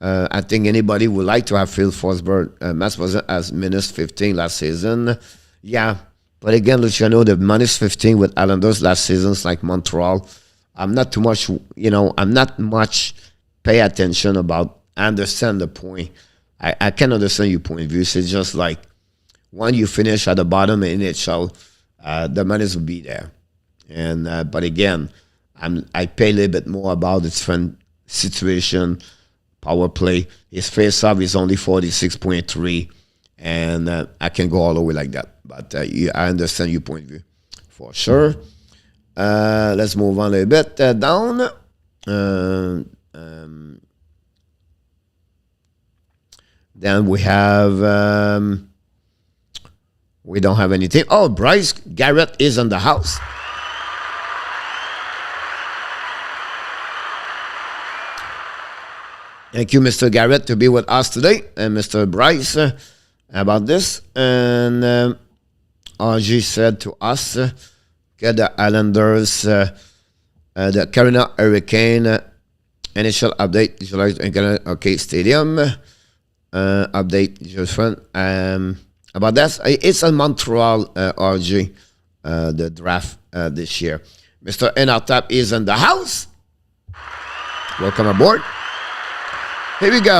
I think anybody would like to have Phil Forsberg. Matt was as minus 15 last season. Yeah, but again, Luciano, the minus 15 with Islanders last season's like Montreal. I'm not too much, I'm not much pay attention about, I understand the point. I can understand your point of view. So it's just like, when you finish at the bottom in NHL, the monies will be there. And but again, I pay a little bit more about its friend situation, power play. His face-off is only 46.3. And I can go all the way like that. But I understand your point of view for sure. Let's move on a little bit down. Then we have, we don't have anything. Oh, Bryce Garrett is in the house. Thank you, Mr. Garrett, to be with us today. And Mr. Bryce, about this. And RG said to us, get the Islanders, the Carolina Hurricane initial update. Okay, stadium update. Just friend. About that, it's in Montreal, RG, the draft this year. Mr. ENORTAP is in the house. Welcome aboard. Here we go.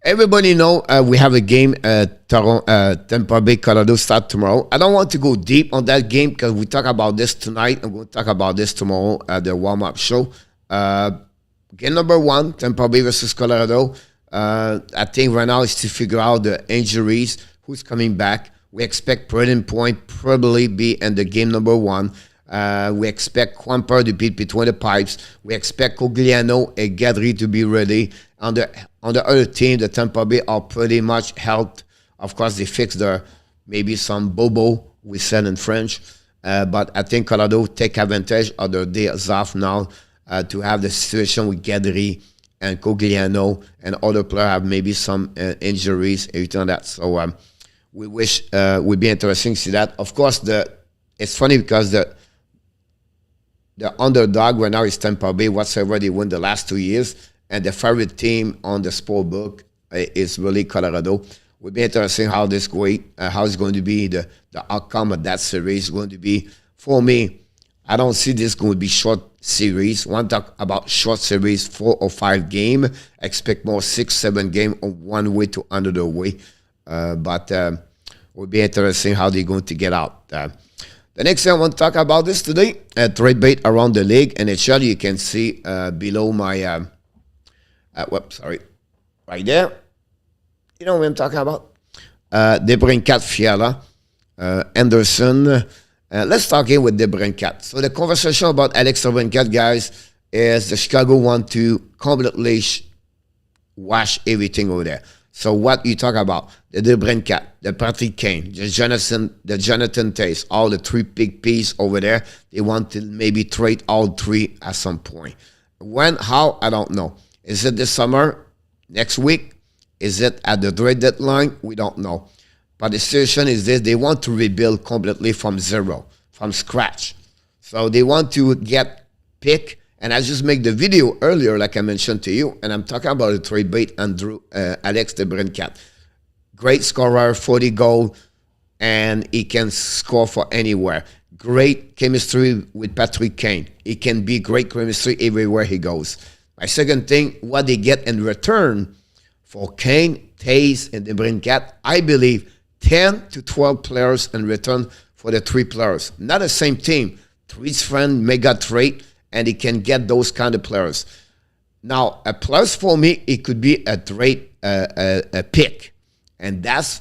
Everybody know we have a game at Tampa Bay, Colorado start tomorrow. I don't want to go deep on that game because we talk about this tonight. I'm going to talk about this tomorrow at the warm-up show. Game number 1, Tampa Bay versus Colorado. I think right now is to figure out the injuries, who's coming back. We expect Braden Point probably be in the game number 1. We expect Quamper to beat between the pipes. We expect Cogliano and Gadri to be ready. On the other team, the Tampa Bay are pretty much helped. Of course, they fixed their maybe some bobo, we said in French. But I think Colorado take advantage of their days off now to have the situation with Gadri and Cogliano and other players have maybe some injuries, everything like that. So we wish would be interesting to see that. Of course, it's funny because the underdog right now is Tampa Bay, whatsoever they win the last 2 years. And the favorite team on the sport book is really Colorado. Will be interesting how this how it's going to be the outcome of that series is going to be. For me, I don't see this going to be short series. One talk about short series, 4 or 5 game. Expect more 6, 7 game on one way to another way. But will be interesting how they're going to get out. The next thing I want to talk about this today, trade bait around the league. NHL, you can see below my, right there. You know what I'm talking about? DeBrincat Fiala, Anderson. Let's start here with DeBrincat. So the conversation about Alex DeBrincat, guys, is the Chicago want to completely wash everything over there. So what you talk about, the DeBrincat, the Patrick Kane, the Jonathan Tays, all the 3 big pieces over there, they want to maybe trade all 3 at some point. When, how, I don't know. Is it this summer, next week? Is it at the trade deadline? We don't know. But the situation is this, they want to rebuild completely from zero, from scratch. So they want to get pick. And I just made the video earlier, like I mentioned to you, and I'm talking about a trade bait Alex DeBrincat. Great scorer, 40 goal, and he can score for anywhere. Great chemistry with Patrick Kane. He can be great chemistry everywhere he goes. My second thing, what they get in return for Kane, Tays, and DeBrincat, I believe 10 to 12 players in return for the 3 players. Not the same team. 3 friend mega trade. And he can get those kind of players. Now, a plus for me, it could be a trade, a pick. And that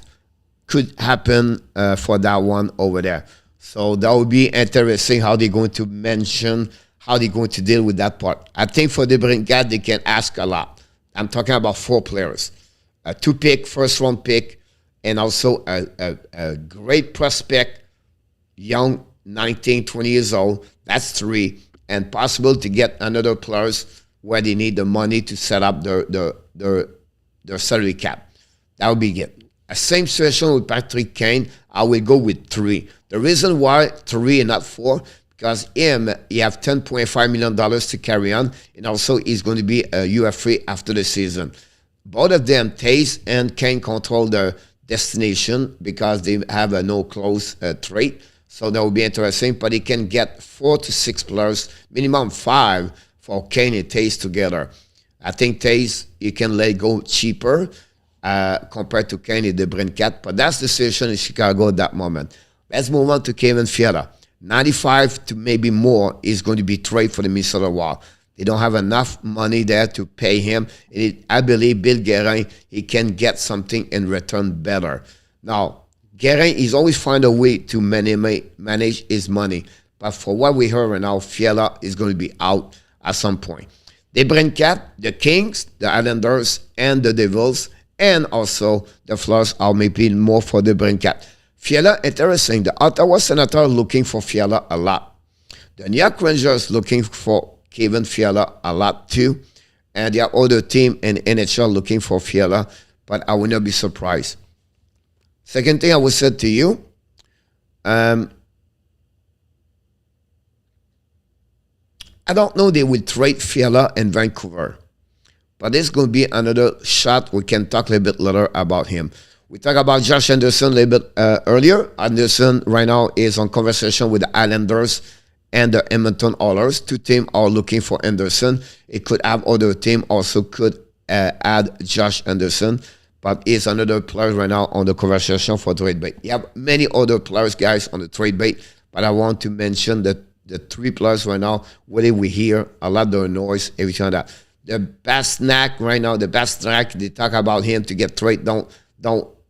could happen for that one over there. So that would be interesting how they're going to mention, how they're going to deal with that part. I think for the DeBrincat, they can ask a lot. I'm talking about 4 players. A 2 pick, first round pick, and also a great prospect, young, 19, 20 years old. That's 3. And possible to get another players where they need the money to set up their salary cap. That would be good. A same situation with Patrick Kane, I will go with 3. The reason why 3 and not 4, because he have $10.5 million to carry on, and also he's going to be a UFA after the season. Both of them, Tays and Kane, control their destination because they have a no-close trade. So that will be interesting, but he can get 4 to 6 players, minimum 5 for Kane and Tays together. I think Tays, you can let go cheaper compared to Kane and DeBrincat, but that's the situation in Chicago at that moment. Let's move on to Kevin Fiala. 95 to maybe more is going to be trade for the Minnesota Wild. They don't have enough money there to pay him. I believe Bill Guerin, he can get something in return better. Now, Guerin, he's always find a way to manage his money. But for what we heard right now, Fiala is going to be out at some point. The DeBrincat, the Kings, the Islanders, and the Devils, and also the Flyers are maybe more for the DeBrincat. Fiala, interesting. The Ottawa Senators looking for Fiala a lot. The New York Rangers looking for Kevin Fiala a lot too. And there are other team in NHL looking for Fiala, but I will not be surprised. Second thing I will say to you, I don't know they will trade Fiala in Vancouver, but it's going to be another shot. We can talk a little bit later about him. We talked about Josh Anderson a little bit earlier. Anderson right now is on conversation with the Islanders and the Edmonton Oilers. Two teams are looking for Anderson. It could have other team also could add Josh Anderson, but he's another player right now on the conversation for trade bait. You have many other players, guys, on the trade bait, but I want to mention that the three players right now, whether we hear a lot of noise, everything like that. The best snack right now, the best snack, they talk about him to get trade.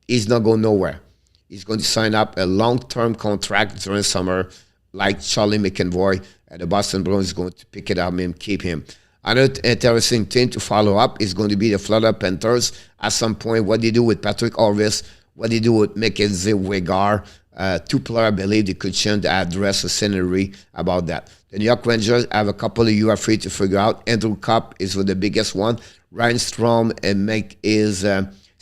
He's not going nowhere. He's going to sign up a long-term contract during summer, like Charlie McAvoy, and the Boston Bruins is going to pick it up and keep him. Another interesting thing to follow up is going to be the Florida Panthers. At some point, what they do with Patrick Orvis, what they do with Mackenzie Weegar, two players, I believe they could change the address or scenery about that. The New York Rangers have a couple of UFA to figure out. Andrew Kopp is with the biggest one. Ryan Strome and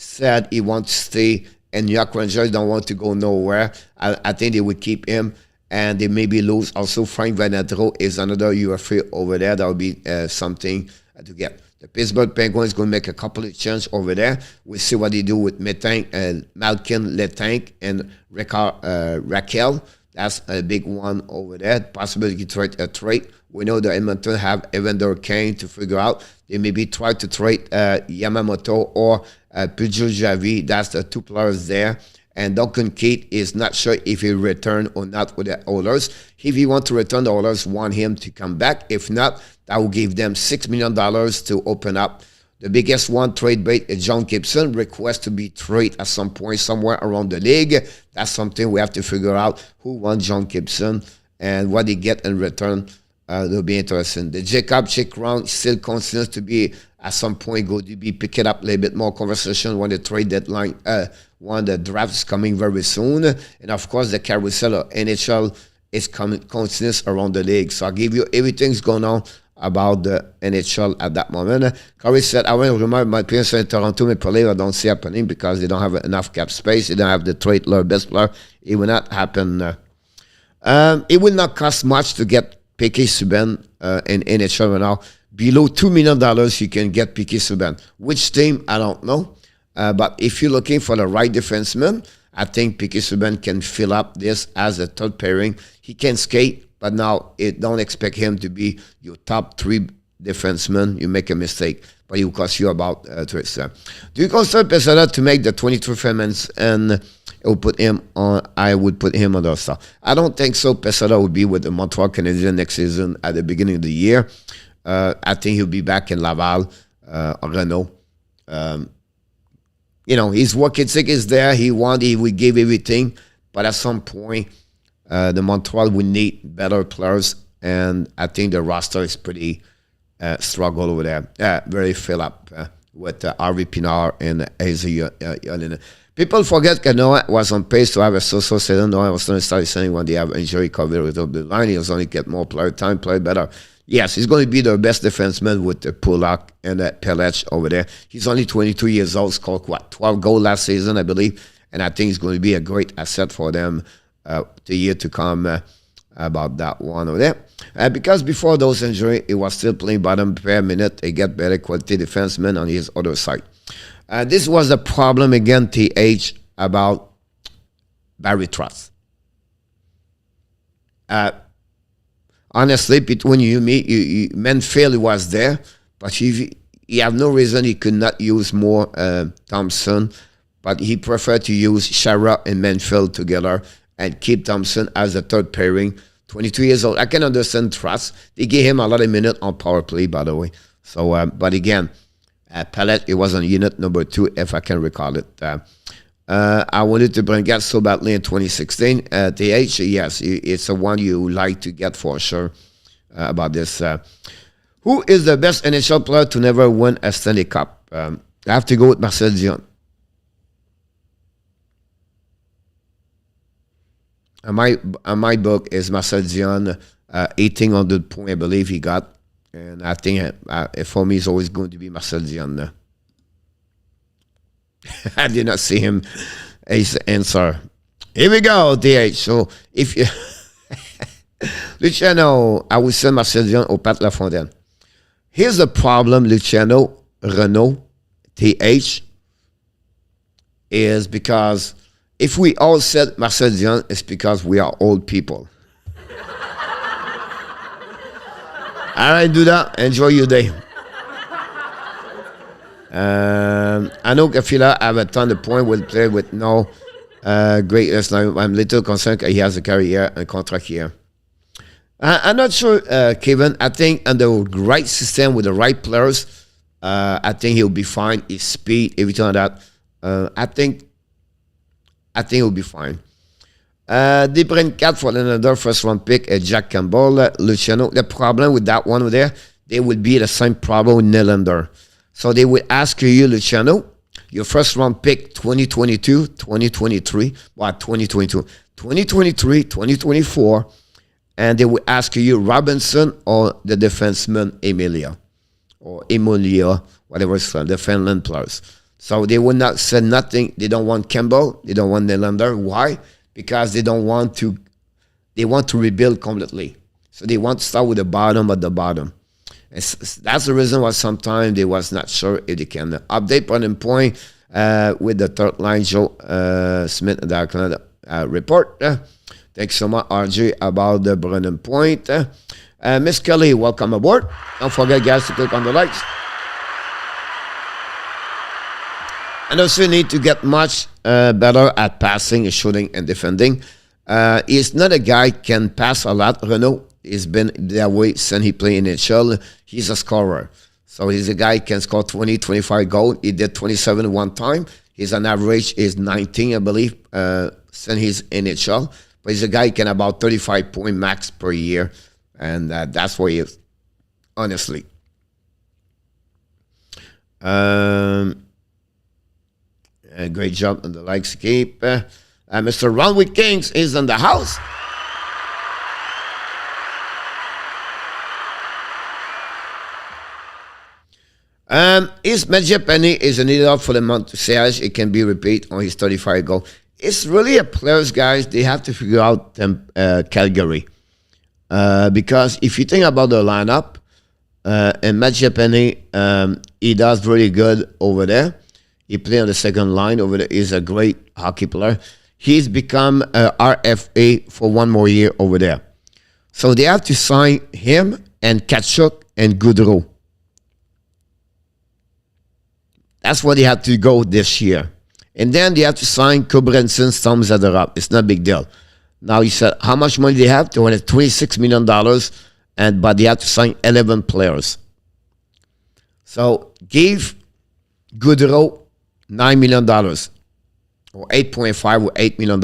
said he wants to stay, and New York Rangers don't want to go nowhere. I think they would keep him, and they maybe lose. Also, Frank Vanetro is another UFA over there. That would be something to get. The Pittsburgh Penguins going to make a couple of changes over there. We'll see what they do with Malkin, Letang, and Raquel. That's a big one over there. Possibility to trade. We know the Edmonton have Evander Kane to figure out. They maybe try to trade Yamamoto or Pujol Javi. That's the two players there. And Duncan Keith is not sure if he return or not with the Oilers. If he want to return, the Oilers want him to come back. If not, that will give them $6 million to open up. The biggest one, trade bait, is John Gibson. Request to be traded at some point somewhere around the league. That's something we have to figure out. Who wants John Gibson and what they get in return. It'll be interesting. The Jacob check round still continues to be at some point going to be picking up a little bit more conversation when the trade deadline, when the draft is coming very soon. And of course, the carousel of NHL is coming continuous around the league. So I'll give you everything's going on about the NHL at that moment. Corey said, I want to remind my parents in Toronto, Maple Leafs, I don't see happening because they don't have enough cap space. They don't have the trade their best player. It will not happen. It will not cost much to get Piquet Subban in NHL right now. Below $2 million, you can get Piquet Subban. Which team, I don't know. But if you're looking for the right defenseman, I think Piquet Subban can fill up this as a third pairing. He can skate, but now don't expect him to be your top three defenseman. You make a mistake, but it will cost you about $3. Do you consider Pesada to make the 23 femens and it will put him on? I would put him on the star. I don't think so. Pesada will be with the Montreal Canadiens next season at the beginning of the year. I think he'll be back in Laval, Renault. His work ethic is there. He will give everything, but at some point, the Montreal will need better players, and I think the roster is pretty struggle over there. Very fill up with RV Pinard and Asia. People forget that Noah was on pace to have a so-so season. Noah was going to start saying when they have injury covered with the line, he'll only get more player time, play better. Yes, he's going to be the best defenseman with the Pulock and Pelech over there. He's only 22 years old, scored 12 goals last season, I believe, and I think he's going to be a great asset for them the year to come about that one over there. Because before those injuries, he was still playing bottom per minute. He get better quality defenseman on his other side. This was a problem again, TH, about Barry Trotz. Honestly, when you meet, Manfield was there, but he have no reason he could not use more Thompson, but he preferred to use Shara and Manfield together and keep Thompson as a third pairing 22 years old. I can understand trust. They gave him a lot of minutes on power play, by the way. So, but again, Palette, it was on unit number 2, if I can recall it. I wanted to bring Gat so badly in 2016. TH, yes, it's the one you like to get for sure about this. Who is the best NHL player to never win a Stanley Cup? I have to go with Marcel Dion. My book is Marcel Dion, 1800 points, I believe he got. And I think for me, it's always going to be Marcel Dion. I did not see him as answer. Here we go, DH. So if you Luciano, I will send Marcel Dion au Pat Lafontaine. Here's the problem, Luciano, Renault, TH, is because if we all said Marcel Dion, it's because we are old people. All right, do that. Enjoy your day. I know Kafila have a ton of points with play with no greatness. I'm a little concerned he has a career and contract here. I'm not sure, Kevin. I think under the right system with the right players, I think he'll be fine. His speed, everything like that. I think he'll be fine. They bring Cat for another first round pick, Jack Campbell, Luciano. The problem with that one over there, they would be the same problem with Nylander. So they would ask you, Luciano, your first round pick 2022, 2023, 2022, 2023, 2024, and they would ask you Robinson or the defenseman Emilia or Emilia, whatever it's called, the Finland players. So they would not say nothing. They don't want Campbell. They don't want Nylander. Why? Because they don't want to. They want to rebuild completely. So they want to start with the bottom at the bottom. And that's the reason why sometimes they was not sure if they can update on point with the third line Joe Smith and Darkland report. Thanks so much, RJ, about the Brennan point. Miss Kelly, welcome aboard. Don't forget, guys, to click on the likes. And also need to get much better at passing, shooting, and defending. He's not a guy can pass a lot, Renault. He's been that way since he played in NHL. He's a scorer. So he's a guy who can score 20, 25 goals. He did 27 one time. His an average is 19, I believe, since he's in NHL. But he's a guy who can about 35 point max per year. And that's what he is, honestly. A great job on the likes keep. Mr. Ronwick Kings is in the house. Is Medje Penny is an idiot for the month to say it can be repeat on his 35 goal. It's really a players, guys. They have to figure out Calgary. Because if you think about the lineup, and Medje Penny, he does really good over there. He played on the second line over there. He's a great hockey player. He's become a RFA for one more year over there. So they have to sign him and Tkachuk and Goudreau. That's what they have to go this year. And then they have to sign Kobrenson, Storms at the Rock. It's not a big deal. Now he said, how much money they have? They want $26 million, but they have to sign 11 players. So give Goudreau $9 million or 8.5 or $8 million.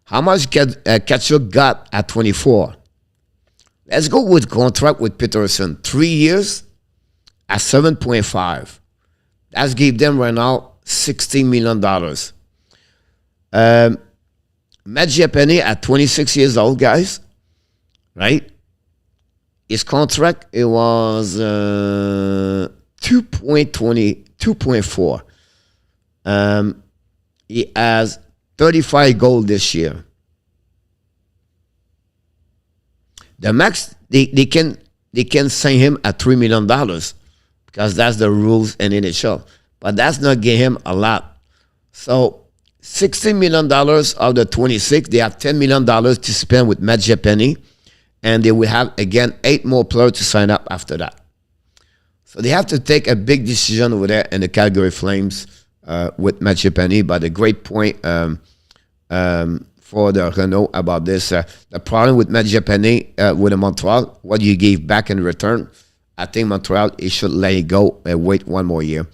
How much Tkachuk got at 24? Let's go with contract with Peterson. 3 years at 7.5. Let's give them right now $16 million. Medje Penny at 26 years old, guys. Right? His contract, it was 2.4. He has 35 goals this year. The max, they can sign him at $3 million because that's the rules in NHL. But that's not getting him a lot. So $16 million of the 26, they have $10 million to spend with Medje Penny, and they will have, again, 8 more players to sign up after that. So they have to take a big decision over there in the Calgary Flames with Medje Penny. But a great point from for the Renault about this. The problem with Matt Japané with the Montreal, what you gave back in return, I think Montreal, he should let it go and wait one more year.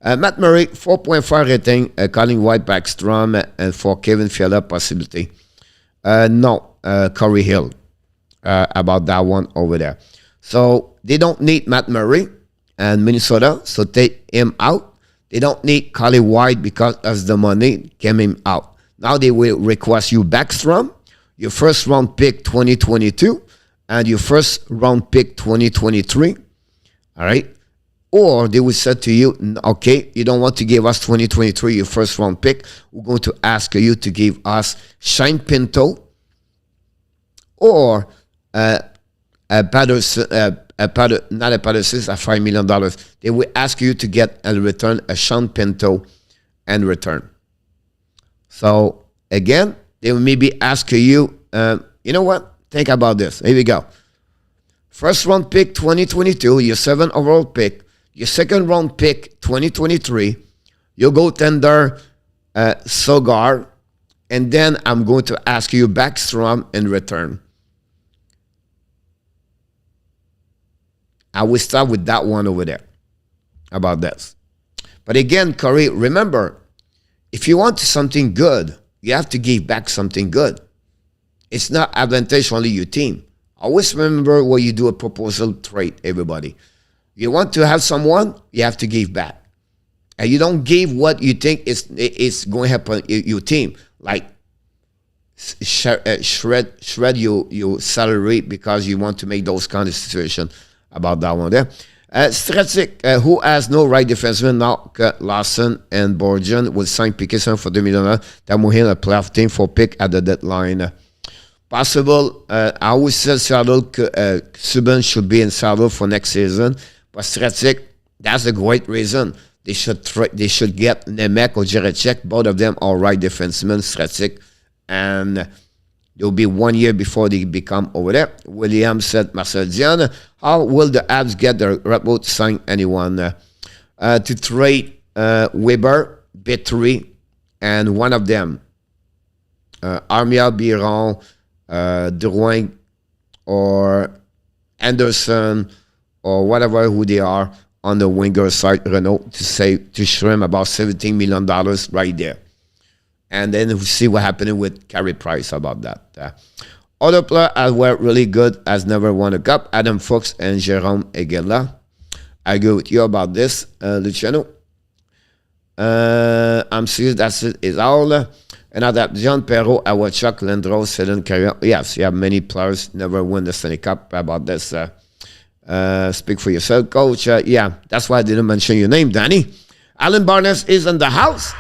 Matt Murray, 4.5 rating, Colin White, Backstrom, and for Kevin Fiala possibility. No, Corey Hill about that one over there. So they don't need Matt Murray and Minnesota, so take him out. They don't need Colin White because of the money, get him out. Now they will request you Backstrom, your first round pick 2022, and your first round pick 2023. All right? Or they will say to you, okay, you don't want to give us 2023, your first round pick. We're going to ask you to give us Shane Pinto or Patterson, not a Patterson, a $5 million. They will ask you to get and return a Sean Pinto and return. So, again, they will maybe ask you, you know what? Think about this. Here we go. First round pick 2022, your 7th overall pick, your second round pick 2023, your goaltender Sogar, and then I'm going to ask you Backstrom in return. I will start with that one over there about this. But again, Corey, remember, if you want something good, you have to give back something good. It's not advantage only your team. Always remember when you do a proposal trade, everybody. You want to have someone, you have to give back. And you don't give what you think is going to happen your team. Like shred your salary because you want to make those kind of situations about that one there. Stratic, who has no right defenseman now, Larson and Borgen will sign Piquet for $2 million. Tamuhin, a playoff team for pick at the deadline. Possible, I always said Seattle, Subban should be in Seattle for next season. But Stratic, that's a great reason. They should get Nemec or Jiricek. Both of them are right defensemen, Stratic. And it'll be 1 year before they become over there. Williams said, Marcel Dion, how will the Abs get their Red to sign anyone? To trade Weber, Betry, and one of them, Armia, Biron, Drouin, or Anderson, or whatever who they are on the winger side, Renault, to shrimp about $17 million right there. And then we'll see what happened with Carey Price about that. Other players as were really good, has never won a cup. Adam Fuchs and Jérôme Eguela. I agree with you about this, Luciano. I'm serious, that's it, is all. Another John Perrault, Awachuk, Lindros, Sedin, Carrier. Yes, you have many players never win the Stanley Cup about this. Speak for yourself, coach. Yeah, that's why I didn't mention your name, Danny. Alan Barnes is in the house.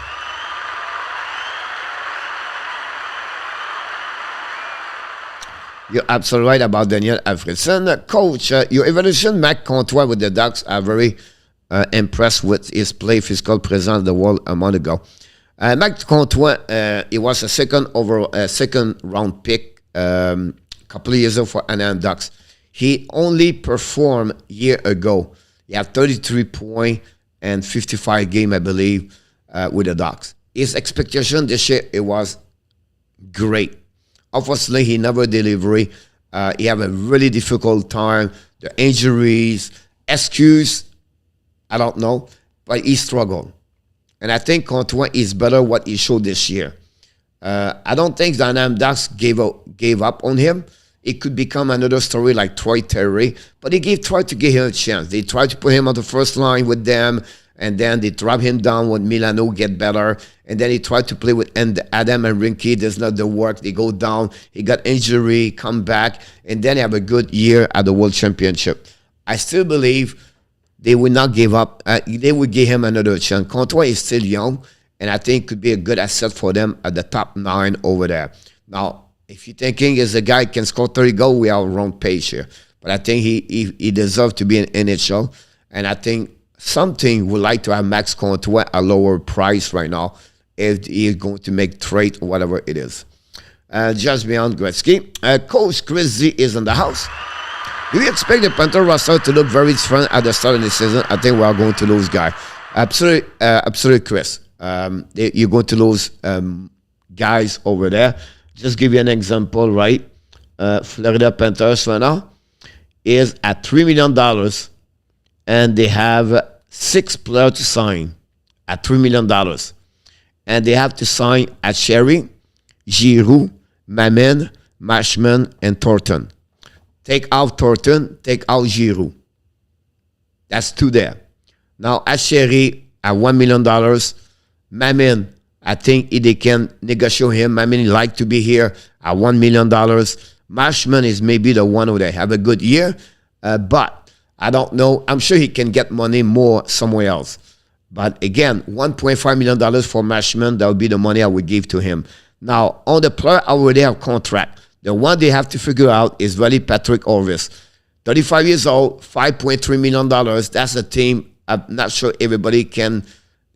You're absolutely right about Daniel Alfredson. Coach, your evolution, Mac Comtois with the Ducks are very impressed with his play, physical presence in the world a month ago. Mac Comtois, he was a second round pick a couple of years ago for Anaheim Ducks. He only performed a year ago. He had 33 points and 55 games, I believe, with the Ducks. His expectation this year, it was great. Obviously, he never delivered. He had a really difficult time. The injuries, excuse, I don't know, but he struggled. And I think Comtois is better what he showed this year. I don't think the Anaheim Ducks gave up on him. It could become another story like Troy Terry, but they tried to give him a chance. They tried to put him on the first line with them, and then they drop him down when Milano get better, and then he tried to play with Adam and Rinky. Does not the work. They go down. He got injury, come back, and then have a good year at the World Championship. I still believe they will not give up. They will give him another chance. Comtois is still young, and I think could be a good asset for them at the top 9 over there. Now, if you're thinking is a guy can score 30 goals, we are wrong page here. But I think he deserves to be in NHL. And I think something would like to have Max Comtois at a lower price right now if he is going to make trade or whatever it is. Just beyond Gretzky. Coach Chris Z is in the house. Do you expect the Panther roster to look very different at the start of the season? I think we are going to lose guys. Absolutely, Chris. You're going to lose guys over there. Just give you an example, right? Florida Panthers right now is at $3 million, and they have 6 players to sign at $3 million. And they have to sign at Sherry, Giroux, Mamin, Mashman, and Thornton. Take out Thornton, take out Giroux. That's 2 there. Now, at Sherry, at $1 million, Mamin, I think they can negotiate him. Mamin like to be here at $1 million. Mashman is maybe the one who they have a good year, but I don't know. I'm sure he can get money more somewhere else. But again, $1.5 million for Mashman, that would be the money I would give to him. Now, on the player already have contract. The one they have to figure out is really Patrick Orvis. 35 years old, $5.3 million. That's a team. I'm not sure everybody can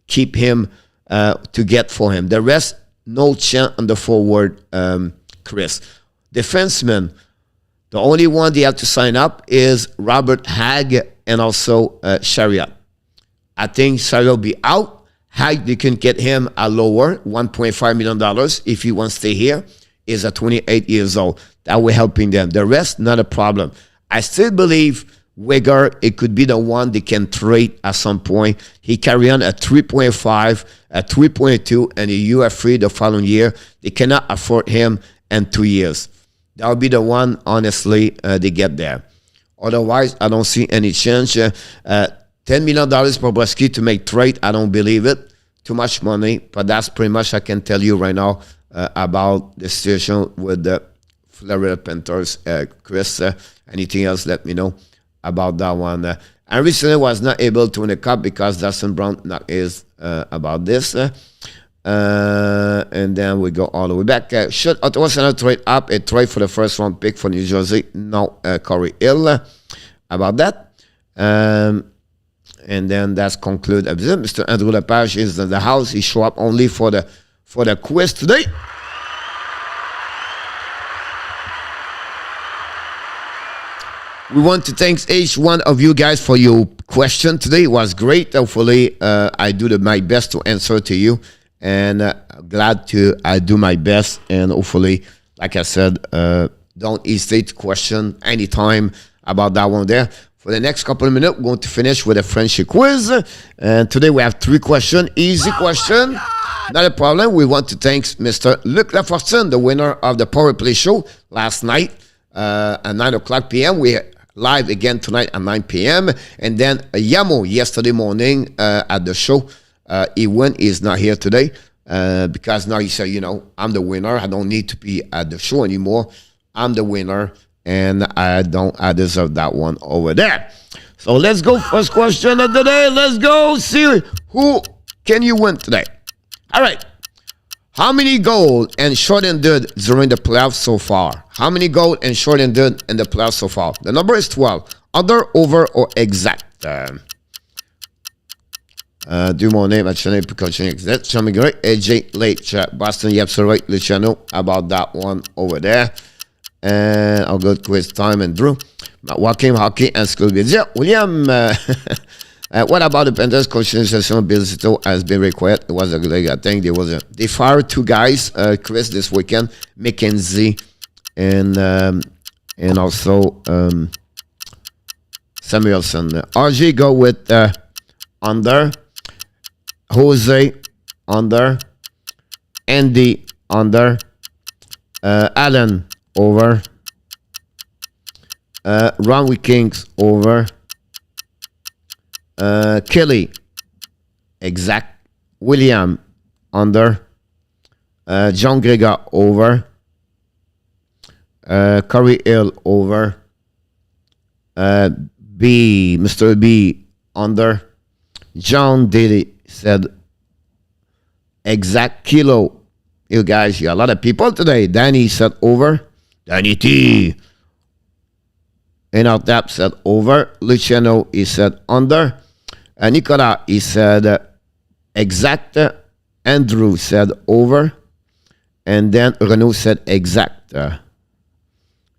keep him to get for him. The rest, no chance on the forward, Chris. Defenseman, the only one they have to sign up is Robert Hagg and also Chariot. I think Chariot will be out. Hagg, they can get him a lower, $1.5 million if he wants to stay here. Is at 28 years old. That will helping them. The rest, not a problem. I still believe Weger, it could be the one they can trade at some point. He carry on at 3.5, at 3.2, and a UF3 the following year. They cannot afford him in 2 years. That would be the one, honestly, they get there. Otherwise, I don't see any change. $10 million for Bresky to make trade, I don't believe it. Too much money, but that's pretty much I can tell you right now about the situation with the Florida Panthers. Chris, anything else, let me know about that one. And recently was not able to win the cup because Dustin Brown not is about this. And then we go all the way back. Should Ottawa Senators trade up a trade for the first round pick for New Jersey? No, Corey Hill about that. And then that's conclude. Mr. Andrew Lepage is in the house. He show up only for the quiz today. We want to thank each one of you guys for your question today. It was great. Hopefully, I do my best to answer to you. And glad to I do my best. And hopefully, like I said, don't hesitate to question anytime about that one there. For the next couple of minutes, we're going to finish with a Frenchy quiz. And today we have 3 questions. Easy question. Not a problem. We want to thank Mr. Luc Lafortune, the winner of the Power Play Show last night at 9 o'clock p.m. We live again tonight at 9 p.m. And then Yamo yesterday morning at the show. He won. He's not here today because now he said, you know, I'm the winner. I don't need to be at the show anymore. I'm the winner, and I deserve that one over there. So let's go. First question of the day. Let's go see who can you win today. All right. How many goals and short-ended during the playoffs so far? How many goals and short-ended in the playoffs so far? The number is 12. Under, over, or exact? Do more name at Chanel Precaution exact. Show me great. AJ late chat. Boston, you absolutely right. Luciano about that one over there. And I'll go quiz time and Drew. Joaquin Hockey and School Video. William. What about the Panthers coaching session? Bill Zito has been required. It was a good. I think there was they fired 2 guys, Chris, this weekend, McKenzie and also Samuelson. RG go with under, Jose under, Andy under, Allen over, Ron Kings over. Kelly, exact. William, under. John Gregor, over. Corey Hill, over. Mr. B, under. John Daly said, exact. Kilo, you guys, you got a lot of people today. Danny said, over. Danny T. ENORTAP said, over. Luciano, he said, under. Nicolas, he said, exact. Andrew said, over. And then Renaud said, exact. And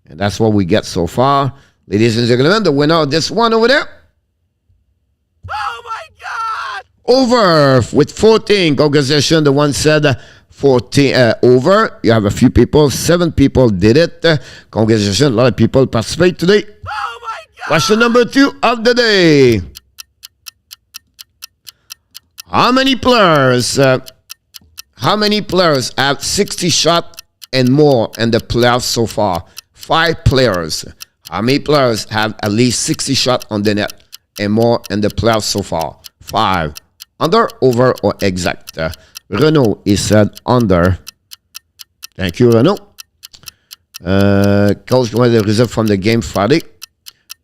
that's what we get so far. Ladies and gentlemen, the winner of this one over there. Oh, my God! Over with 14. Congratulations. The one said 14 over. You have a few people. 7 people did it. Congratulations. A lot of people participate today. Oh my God! Question number 2 of the day. How many players have 60 shots and more in the playoffs so far? 5 players. How many players have at least 60 shots on the net and more in the playoffs so far? 5. Under, over, or exact? Renault is said under. Thank you, Renault. Coach, what the result from the game Friday?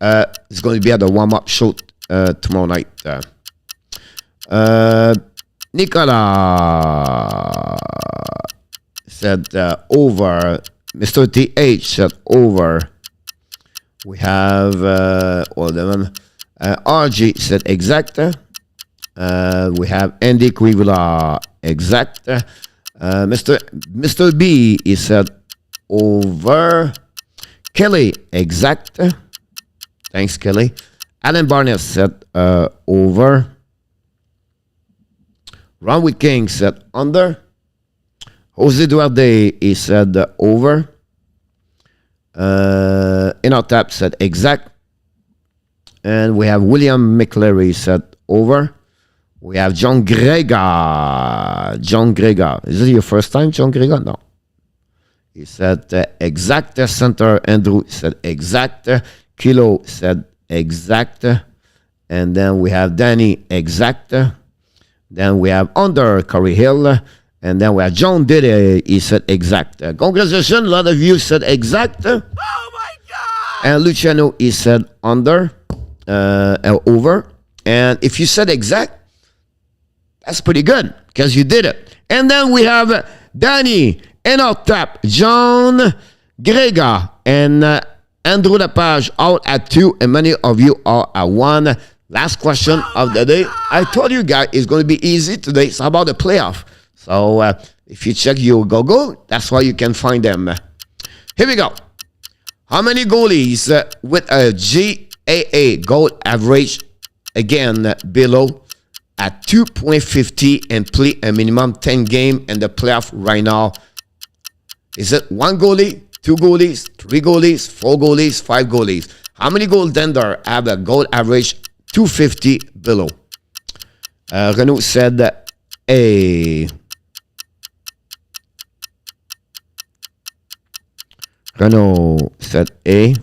It's going to be at the warm-up show tomorrow night. Nicolas said over. Mr. TH said over. We have all of them. RG said exact. We have Andy Quivula exact. Mr. B is said over. Kelly exact. Thanks, Kelly. Alan Barnett said over. Ron with King said under. Jose Duarte he said over. ENORTAP said exact. And we have William McCleary said over. We have John Grega. John Grega. Is this your first time, John Grega? No. He said exact. Center Andrew said exact. Kilo said exact. And then we have Danny exact. Then we have under Corey Hill. And then we have John Diddy. He said exact. Congratulations. A lot of you said exact. Oh my God! And Luciano, he said under, over. And if you said exact, that's pretty good because you did it. And then we have Danny, ENORTAP, John, Grega, and Andrew Lepage all at 2. And many of you are at 1. Last question of the day. I told you guys it's going to be easy today. It's about the playoff. So if you check your Google, that's why you can find them. Here we go. How many goalies with a GAA goal average, again, below at 2.50 and play a minimum 10 game in the playoff right now? Is it 1 goalie, 2 goalies, 3 goalies, 4 goalies, 5 goalies? How many goaltenders have a goal average 250 below? Renault said A. Renault said A.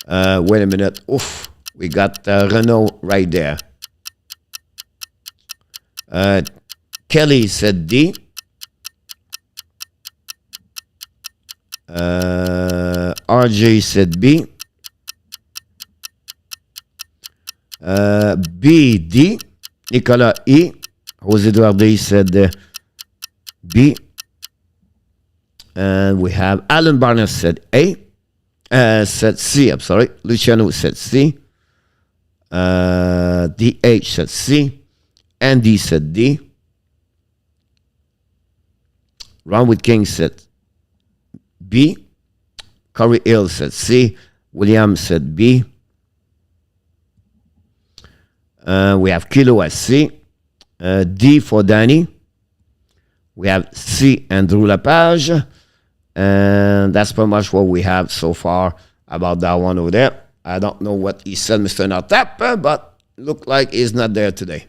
Wait a minute. Oof. We got Renault right there. Kelly said D. RJ said B. B, D. Nicolas E. Jose Duarte said B. And we have Alan Barnes said A. Said C, I'm sorry. Luciano said C. DH said C. Andy said D. Ron with King said B. Corey Hill said C. William said B. We have Kilo as C. D for Danny. We have C Andrew Lepage. And that's pretty much what we have so far about that one over there. I don't know what he said, Mr. ENORTAP, but look like he's not there today.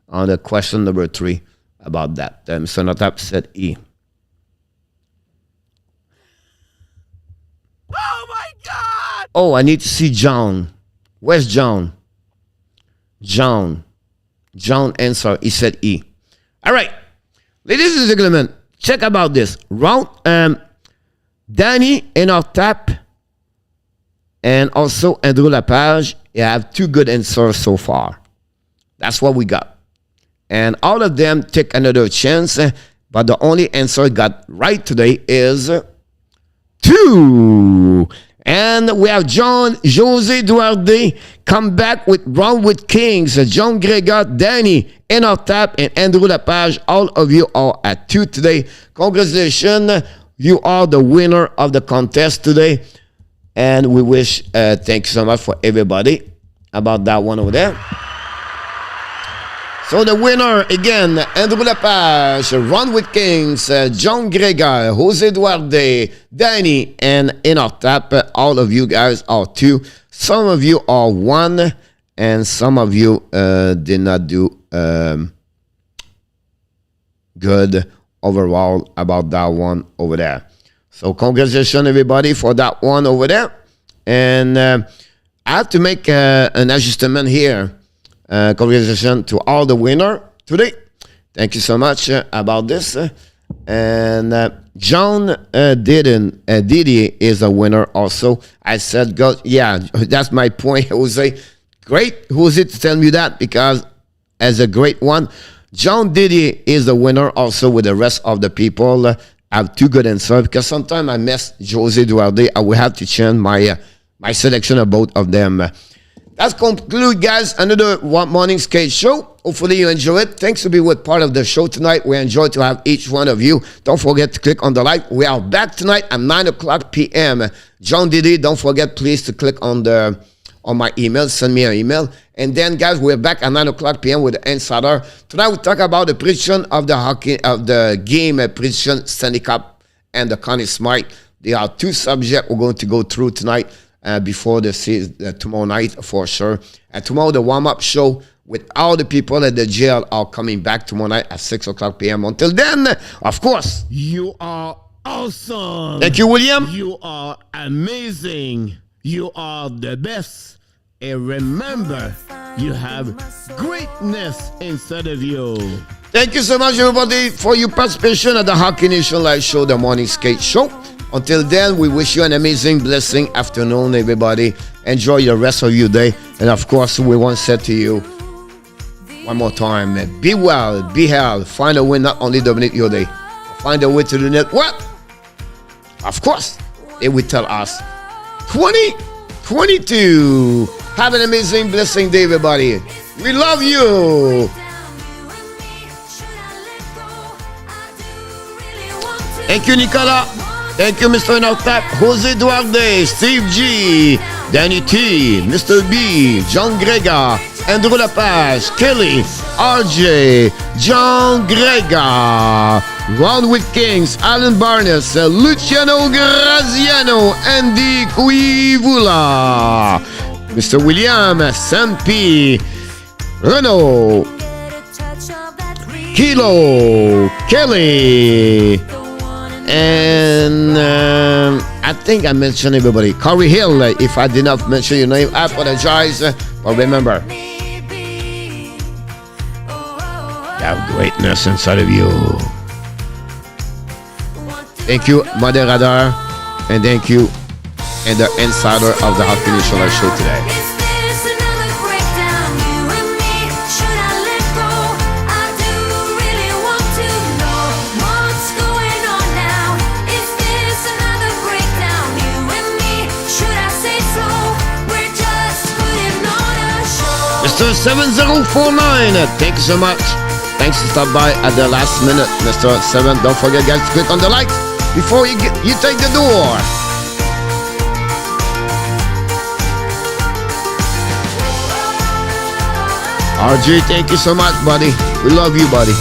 On the question number 3 about that. Mr. ENORTAP said E. Oh my God! Oh, I need to see John. Where's John? John answer. He said E. All right. Ladies and gentlemen, check about this. Round Danny, ENORTAP, and also Andrew Lepage. You have 2 good answers so far. That's what we got. And all of them take another chance, but the only answer got right today is 2. And we have Jose Duarte come back with Round with Kings, John Grega, Danny, ENORTAP, and Andrew Lepage. All of you are at 2 today. Congratulations. You are the winner of the contest today. And we wish, thank you so much for everybody about that one over there. So the winner again, Andrew Lepage, Run with Kings, John Greger, Jose Duarte, Danny, and ENORTAP. All of you guys are 2. Some of you are 1, and some of you did not do good overall about that one over there. So congratulations everybody for that one over there. And I have to make an adjustment here. Congratulations to all the winner today. Thank you so much about this. And John Didi is a winner also. I said, go, yeah, that's my point, Jose. Great, Jose, to tell me that, because as a great one, John Didi is the winner also with the rest of the people. I have 2 good answers because sometimes I mess Jose Duarte. I will have to change my my selection of both of them. That's conclude, guys, another One Morning Skate show. Hopefully you enjoy it. Thanks to be with part of the show tonight. We enjoy to have each one of you. Don't forget to click on the like. We are back tonight at 9 o'clock p.m. John Didi, don't forget please to click on my email. Send me an email. And then, guys, we're back at 9 o'clock p.m. with the Insider. Tonight we talk about the prediction of the hockey of the game prediction, Stanley Cup, and the Connie Smythe. There are 2 subjects we're going to go through tonight. Before the season, tomorrow night for sure. And tomorrow the warm-up show with all the people at the jail are coming back tomorrow night at 6 o'clock p.m. Until then, of course, you are awesome. Thank you, William. You are amazing. You are the best. And remember, you have greatness inside of you. Thank you so much, everybody, for your participation at the Hockey Nation Live Show, the Morning Skate Show. Until then, we wish you an amazing, blessing afternoon, everybody. Enjoy the rest of your day. And of course, we want to say to you one more time, be well, be healthy. Find a way not only dominate your day, find a way to do it. What? Of course, they will tell us 2022. Have an amazing, blessing day, everybody. We love you. Thank you, Nicola. Thank you, Mr. ENORTAP, Jose Duarte, Steve G, Danny T, Mr. B, John Greger, Andrew Lepage, Kelly, RJ, John Greger, Ron with Kings, Alan Barnes, Luciano Graziano, Andy Cuivula, Mr. William, Sam P, Renault, Kilo, Kelly, and I think I mentioned everybody. Corey Hill, if I did not mention your name, I apologize. But remember, you have greatness inside of you. Thank you, Mother Radar, and thank you, and the Insider of the Hockey Nation Live Show today. Mr. 7049, thank you so much. Thanks to stop by at the last minute, Mr. 7. Don't forget, guys, to click on the like before you take the door. RG, thank you so much, buddy. We love you, buddy.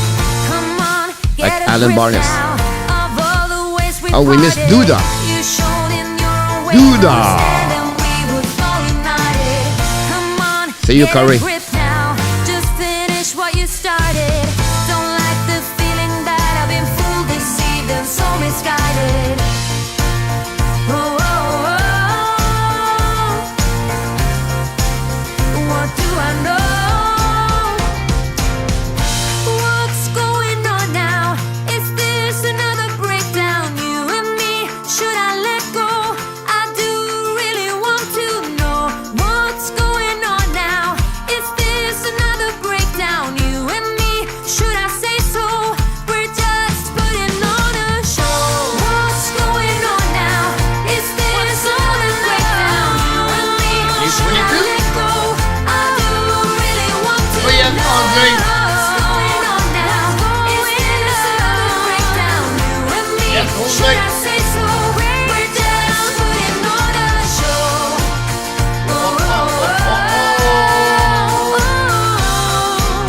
Like Alan Barnes. Oh, we missed Duda. Duda. See you, Curry.